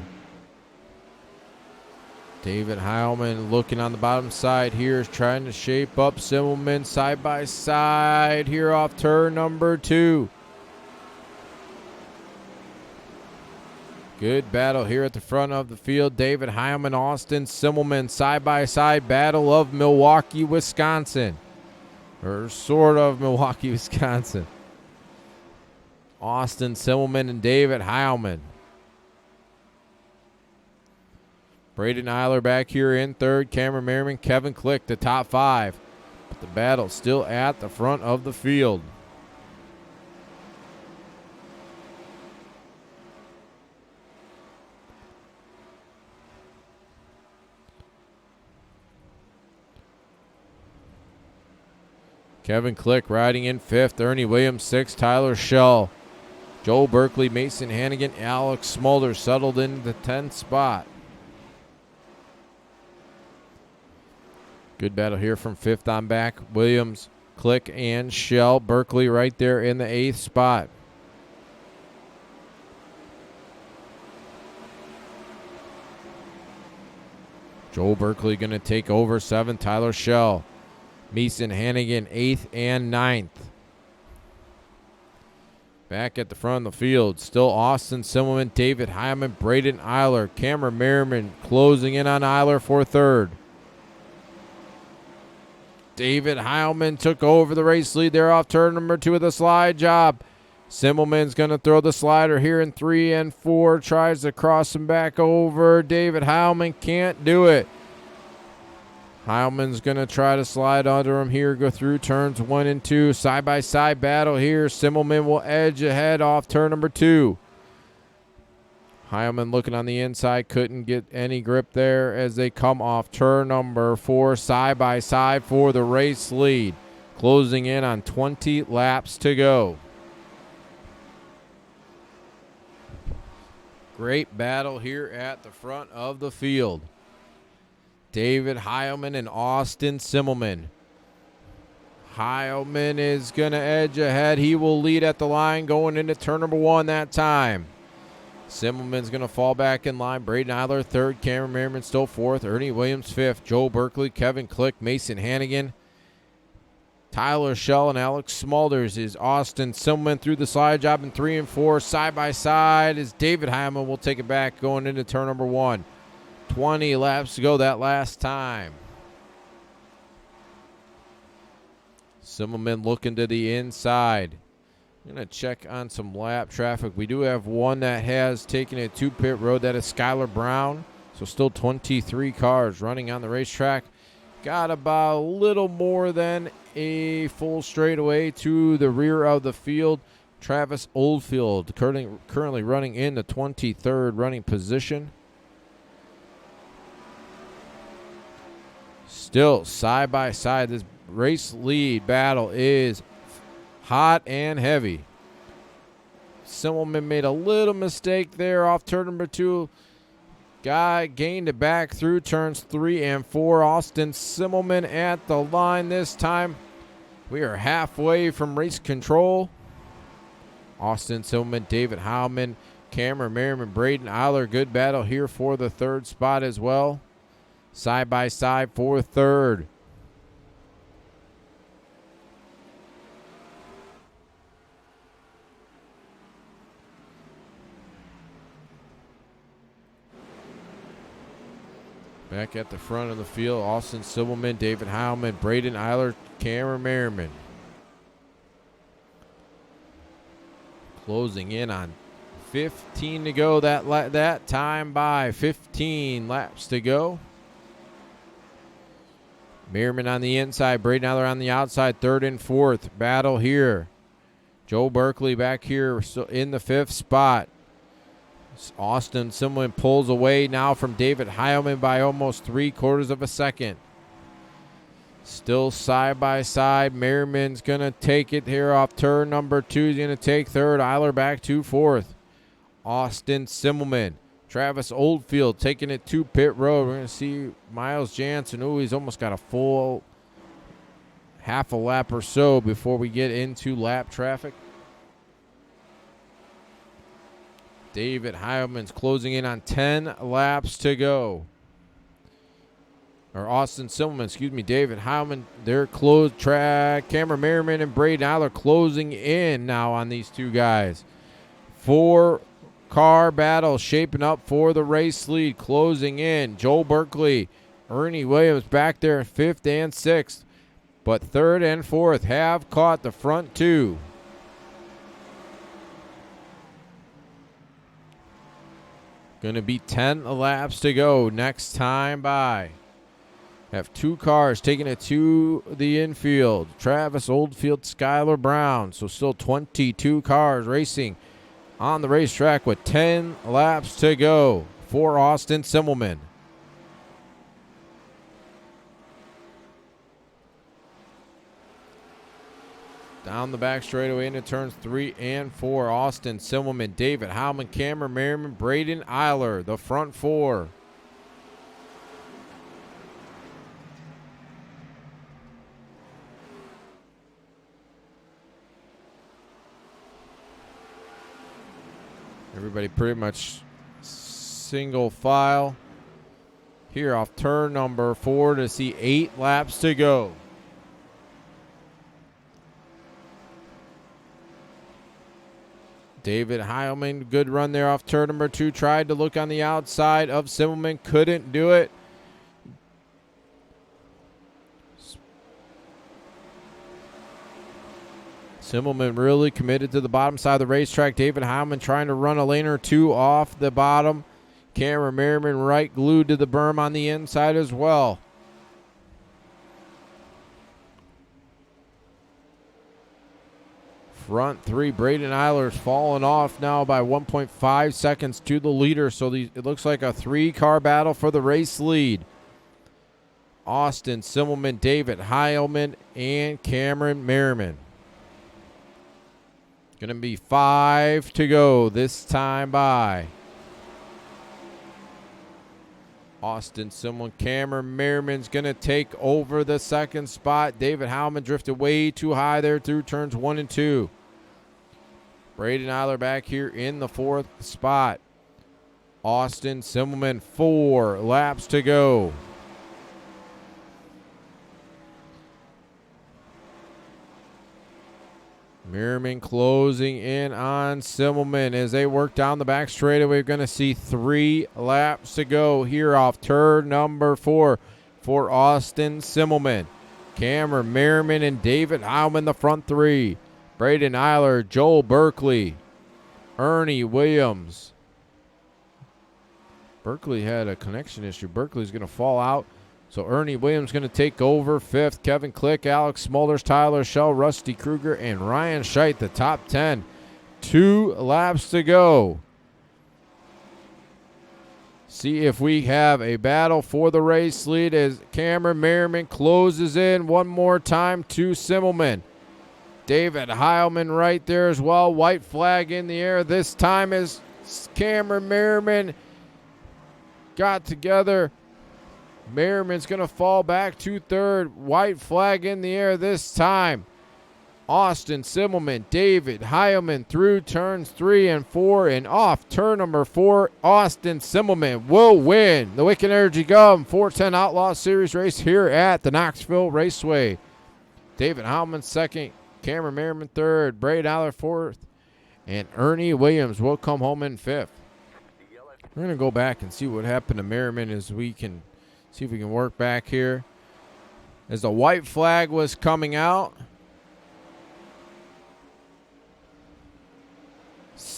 David Heilman looking on the bottom side here, is trying to shape up Simmelman side by side here off turn number 2. Good battle here at the front of the field. David Heilman, Austin Simmelman, side-by-side battle of Milwaukee, Wisconsin. Or sort of Milwaukee, Wisconsin. Austin Simmelman and David Heilman. Braden Eiler back here in third. Cameron Merriman, Kevin Click, the top 5. But the battle still at the front of the field. Kevin Click riding in 5th. Ernie Williams 6th. Tyler Schell, Joel Berkeley, Mason Hannigan, Alex Smulders settled in the 10th spot. Good battle here from 5th on back. Williams, Click, and Schell. Berkeley right there in the 8th spot. Joel Berkeley going to take over 7th. Tyler Schell. Mason Hannigan 8th and 9th. Back at the front of the field, still Austin Simmelman, David Heilman, Braden Eiler, Cameron Merriman closing in on Eiler for 3rd. David Heilman took over the race lead there off turn number 2 with a slide job. Simmelman's going to throw the slider here in 3 and 4. Tries to cross him back over. David Heilman can't do it. Heilman's going to try to slide under him here, go through turns 1 and 2. Side-by-side battle here. Simmelman will edge ahead off turn number 2. Heilman looking on the inside, couldn't get any grip there as they come off turn number 4, side-by-side for the race lead. Closing in on 20 laps to go. Great battle here at the front of the field. David Heilman and Austin Simmelman. Heilman is going to edge ahead. He will lead at the line going into turn number 1 that time. Simmelman's going to fall back in line. Braden Eiler 3rd. Cameron Merriman still 4th. Ernie Williams 5th. Joel Berkeley, Kevin Click, Mason Hannigan, Tyler Schell, and Alex Smulders is Austin Simmelman through the slide job in 3 and 4. Side by side is David Heilman. Will take it back going into turn number 1. 20 laps to go that last time. Simmelman looking to the inside. I'm going to check on some lap traffic. We do have one that has taken it to pit road. That is Skylar Brown. So still 23 cars running on the racetrack. Got about a little more than a full straightaway to the rear of the field. Travis Oldfield currently running in the 23rd running position. Still side by side, this race lead battle is hot and heavy. Simmelman made a little mistake there off turn number 2. Guy gained it back through turns 3 and 4. Austin Simmelman at the line this time. We are halfway from race control. Austin Simmelman, David Heilman, Cameron Merriman, Braden Eiler. Good battle here for the 3rd spot as well. Side by side for 3rd. Back at the front of the field, Austin Sibbleman, David Heilman, Braden Eiler, Cameron Merriman. Closing in on 15 to go that time by. 15 laps to go. Merriman on the inside, Braden Eiler on the outside, third and fourth. Battle here. Joe Berkeley back here in the fifth spot. Austin Simmons pulls away now from David Heilman by almost 3/4 of a second. Still side by side. Merriman's going to take it here off turn number 2. He's going to take third. Eiler back to fourth. Austin Simmelman. Travis Oldfield taking it to pit road. We're going to see Miles Jansen. Oh, he's almost got a full half a lap or so before we get into lap traffic. David Heilman's closing in on 10 laps to go. Or Austin Silverman, David Heilman, they're closed track. Cameron Merriman and Braden Eiler closing in now on these two guys. 4-car battle shaping up for the race lead. Closing in. Joel Berkeley, Ernie Williams back there in 5th and 6th. But 3rd and 4th have caught the front two. Going to be 10 laps to go next time by. Have 2 cars taking it to the infield. Travis Oldfield, Skylar Brown. So still 22 cars racing on the racetrack with 10 laps to go for Austin Simmelman. Down the back straightaway into turns 3 and 4. Austin Simmelman, David Heilman, Cameron Merriman, Braden Eiler, the front 4. Everybody pretty much single file here off turn number 4 to see 8 laps to go. David Heilman, good run there off turn number 2. Tried to look on the outside of Simmelman, couldn't do it. Simmelman really committed to the bottom side of the racetrack. David Heilman trying to run a lane or 2 off the bottom. Cameron Merriman right glued to the berm on the inside as well. Front 3, Braden Eiler's falling off now by 1.5 seconds to the leader. So it looks like a 3-car battle for the race lead. Austin Simmelman, David Heilman, and Cameron Merriman. Going to be 5 to go this time by. Austin Simmelman, Cameron Merriman's going to take over the second spot. David Heilman drifted way too high there through turns 1 and 2. Braden Eiler back here in the 4th spot. Austin Simmelman, 4 laps to go. Merriman closing in on Simmelman as they work down the back straightaway. We're going to see 3 laps to go here off turn number 4 for Austin Simmelman. Cameron Merriman and David Heilman, the front 3. Braden Eiler, Joel Berkeley, Ernie Williams. Berkeley had a connection issue. Berkeley's going to fall out. So Ernie Williams going to take over 5th. Kevin Click, Alex Smulders, Tyler Schell, Rusty Kruger, and Ryan Scheidt, the top 10. 2 laps to go. See if we have a battle for the race lead as Cameron Merriman closes in one more time to Simmelman. David Heilman right there as well. White flag in the air. This time as Cameron Merriman got together. Merriman's going to fall back to 3rd. White flag in the air this time. Austin Simmelman, David Heilman through turns 3 and 4 and off turn number 4. Austin Simmelman will win the Wicked Energy Gum 410 Outlaw Series race here at the Knoxville Raceway. David Heilman 2nd. Cameron Merriman 3rd. Braden Eiler 4th. And Ernie Williams will come home in 5th. We're going to go back and see what happened to Merriman as we can See if we can work back here. As the white flag was coming out.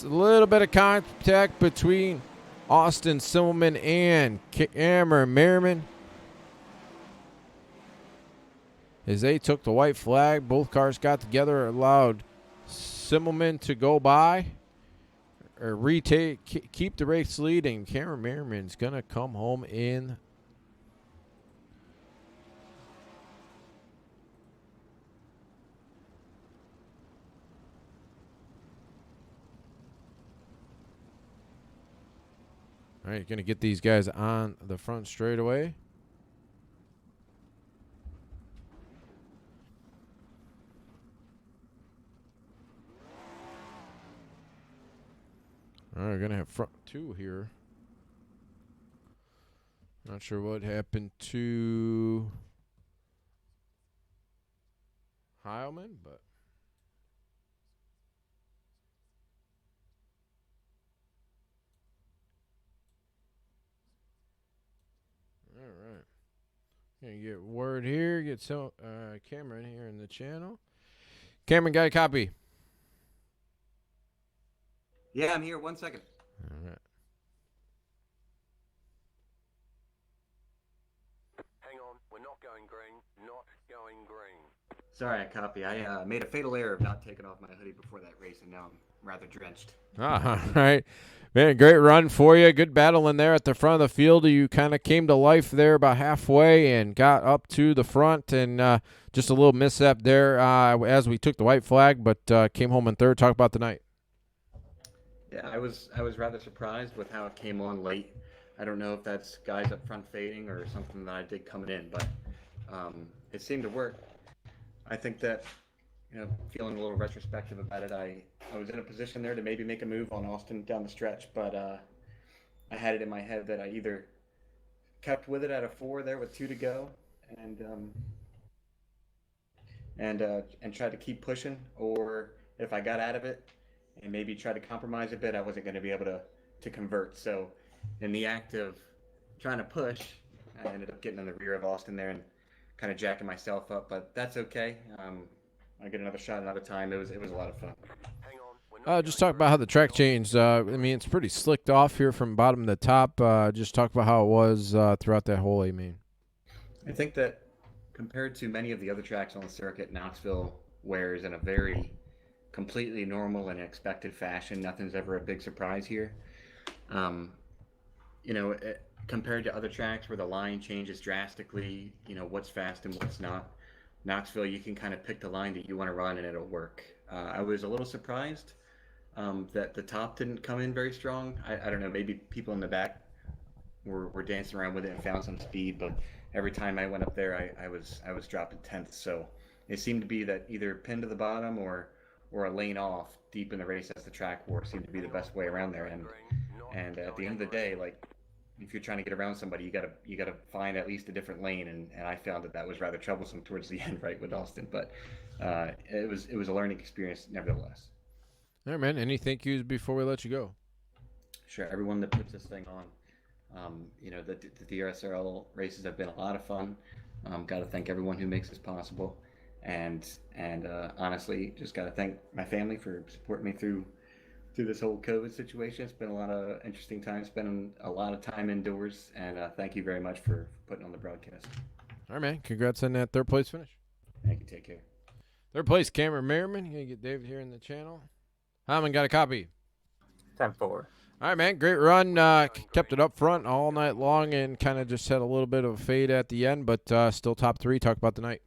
A little bit of contact between Austin Simmelman and Cameron Merriman. As they took the white flag, both cars got together, allowed Simmelman to go by or keep the race lead, and Cameron Merriman's going to come home in All right, going to get these guys on the front straightaway. All right, we're going to have front two here. Not sure what happened to Heilman, but all right. Gonna get word here. Get some Cameron here in the channel. Cameron, got a copy? Yeah, I'm here. 1 second. All right. Hang on, we're not going green. Not going green. Sorry, I copy. I made a fatal error of not taking off my hoodie before that race, and now I'm rather drenched. All right. Man, great run for you. Good battle in there at the front of the field. You kind of came to life there about halfway and got up to the front, and just a little mishap there as we took the white flag, but came home in third. Talk about the night. Yeah, I was rather surprised with how it came on late. I don't know if that's guys up front fading or something that I did coming in, but it seemed to work. I think that, feeling a little retrospective about it, I was in a position there to maybe make a move on Austin down the stretch, but I had it in my head that I either kept with it at a 4 there with 2 to go and tried to keep pushing, or if I got out of it and maybe tried to compromise a bit, I wasn't going to be able to convert. So in the act of trying to push, I ended up getting in the rear of Austin there and kind of jacking myself up, but that's okay. I get another shot another time. It was a lot of fun. Hang on, Just talk about how the track changed. I mean, it's pretty slicked off here from bottom to top. Just talk about how it was throughout that whole I think that compared to many of the other tracks on the circuit, Knoxville wears in a very completely normal and expected fashion. Nothing's ever a big surprise here. Compared to other tracks where the line changes drastically, what's fast and what's not. Knoxville, you can kind of pick the line that you want to run and it'll work. I was a little surprised that the top didn't come in very strong. I don't know, maybe people in the back were dancing around with it and found some speed, but every time I went up there, I was dropping tenths. So it seemed to be that either pinned to the bottom or a lane off deep in the race as the track wore seemed to be the best way around there. And at the end of the day, like, if you're trying to get around somebody, you gotta find at least a different lane, and I found that was rather troublesome towards the end, right, with Austin. But it was a learning experience nevertheless. All right, man. Any thank yous before we let you go? Sure, everyone that puts this thing on. The DRSRL races have been a lot of fun. Got to thank everyone who makes this possible, and honestly, just got to thank my family for supporting me through this whole COVID situation. It's been a lot of interesting time, spending a lot of time indoors, and thank you very much for putting on the broadcast. All right, man. Congrats on that third place finish. Thank you. Take care. Third place, Cameron Merriman. You're going to get David here in the channel. Hyman got a copy. 10-4. All right, man. Great run. Kept it up front all night long and kind of just had a little bit of a fade at the end, but still top 3. Talk about the night.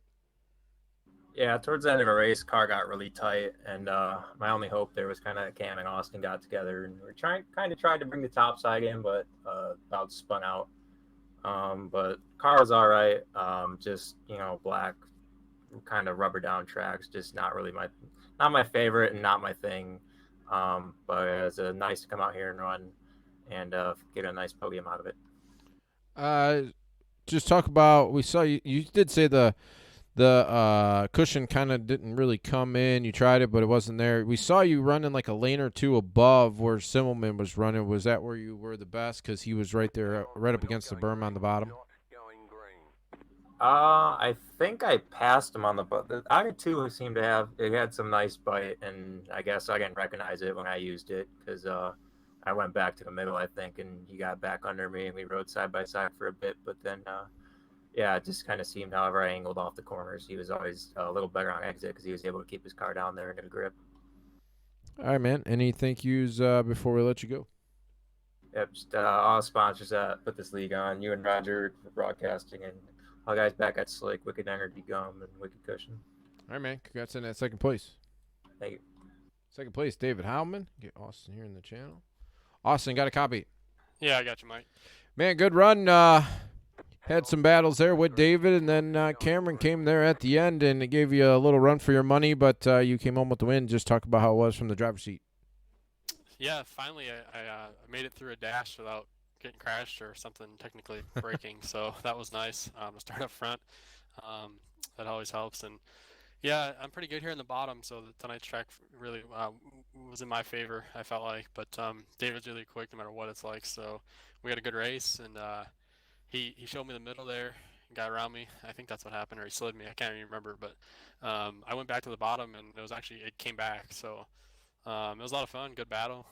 Yeah, towards the end of the race, car got really tight, and my only hope there was kind of Cam and Austin got together, and we tried to bring the top side in, but about spun out. But car was all right. Just black, kind of rubber down tracks, just not my favorite and not my thing. But it was nice to come out here and run, and get a nice podium out of it. Just talk about, we saw you did say the cushion kind of didn't really come in. You tried it, but it wasn't there. We saw you running like a lane or two above where Simmelman was running. Was that where you were the best? Because he was right there, right up against the berm on the bottom. I think I passed him on the butt. The other two seemed to have, it had some nice bite, and I guess I didn't recognize it when I used it because I went back to the middle, I think, and he got back under me, and we rode side by side for a bit. But then, yeah, it just kind of seemed however I angled off the corners, he was always a little better on exit because he was able to keep his car down there into the grip. All right, man. Any thank yous before we let you go? Yep, just all sponsors that put this league on, you and Roger for broadcasting, and all guys back at Slick, Wicked Energy Gum, and Wicked Cushion. All right, man. Congrats on that second place. Thank you. Second place, David Howman. Get Austin here in the channel. Austin, got a copy. Yeah, I got you, Mike. Man, good run. Had some battles there with David, and then Cameron came there at the end, and it gave you a little run for your money, but you came home with the win. Just talk about how it was from the driver's seat. Yeah, finally I made it through a dash without getting crashed or something technically breaking, so that was nice. To start up front, that always helps. And yeah, I'm pretty good here in the bottom, so tonight's track really was in my favor, I felt like. But David's really quick no matter what it's like, so we had a good race, and he showed me the middle there, got around me. I think that's what happened, or he slid me. I can't even remember, but I went back to the bottom, and it came back. So it was a lot of fun, good battle,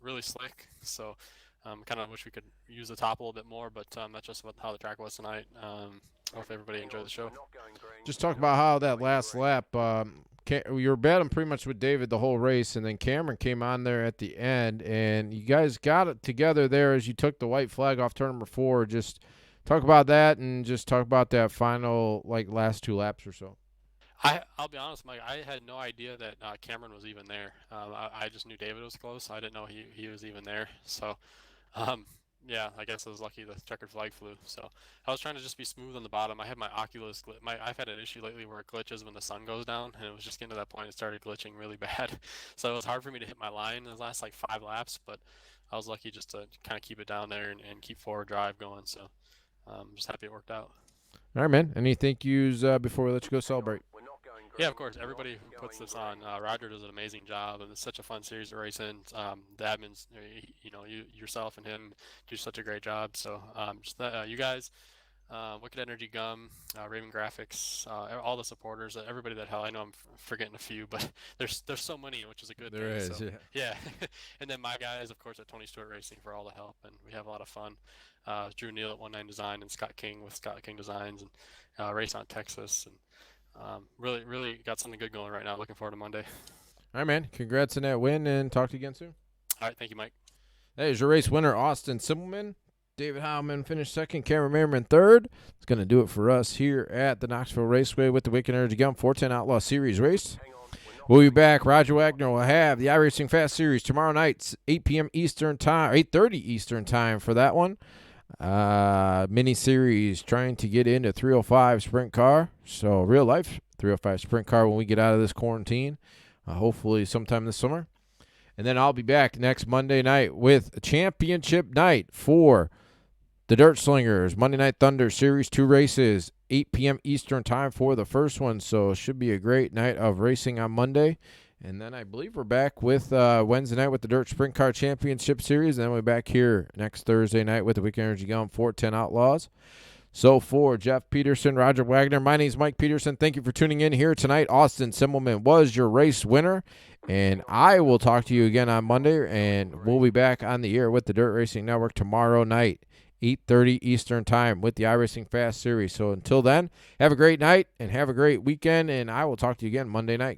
really slick. So kind of wish we could use the top a little bit more, but that's just how the track was tonight. Hope everybody enjoyed the show. Just talk about how that last lap, you were battling pretty much with David the whole race, and then Cameron came on there at the end, and you guys got it together there as you took the white flag off turn number 4. Just talk about that, and just talk about that final, last 2 laps or so. I'll be honest, Mike, I had no idea that Cameron was even there. I just knew David was close. I didn't know he was even there. So, yeah, I guess I was lucky the checkered flag flew. So I was trying to just be smooth on the bottom. I had my Oculus, I've had an issue lately where it glitches when the sun goes down, and it was just getting to that point it started glitching really bad. So it was hard for me to hit my line in the last 5 laps, but I was lucky just to kind of keep it down there and keep forward drive going. So I'm just happy it worked out. All right, man. Any thank yous before we let you go celebrate? Yeah, of course. Everybody who puts this on, Roger does an amazing job, and it's such a fun series to race in. The admins, you yourself and him do such a great job. So you guys, Wicked Energy Gum, Raven Graphics, all the supporters, everybody that helped. I know I'm forgetting a few, but there's so many, which is a good thing. There is, so, yeah. And then my guys, of course, at Tony Stewart Racing for all the help, and we have a lot of fun. Drew Neal at 19 Design and Scott King with Scott King Designs, and Race on Texas, and really got something good going right now. Looking forward to Monday. All right, man. Congrats on that win, and talk to you again soon. All right, thank you, Mike. That is your race winner, Austin Simmelman. David Howman finished second. Cameron Merriman third. It's going to do it for us here at the Knoxville Raceway with the Wicked Energy Gum 410 Outlaw Series race. We'll be back. Roger Wagner will have the iRacing Fast Series tomorrow night, 8 p.m. Eastern Time, 8:30 Eastern Time for that one. Mini series trying to get into 305 sprint car. So real life 305 sprint car when we get out of this quarantine, hopefully sometime this summer. And then I'll be back next Monday night with a championship night for the Dirt Slingers. Monday Night Thunder Series 2 races, 8 p.m. Eastern Time for the first one. So it should be a great night of racing on Monday. And then I believe we're back with Wednesday night with the Dirt Sprint Car Championship Series. And then we're back here next Thursday night with the Wicked Energy Gum 410 Outlaws. So for Jeff Peterson, Roger Wagner, my name is Mike Peterson. Thank you for tuning in here tonight. Austin Simmelman was your race winner. And I will talk to you again on Monday. And we'll be back on the air with the Dirt Racing Network tomorrow night, 8:30 Eastern Time with the iRacing Fast Series. So until then, have a great night and have a great weekend. And I will talk to you again Monday night. Good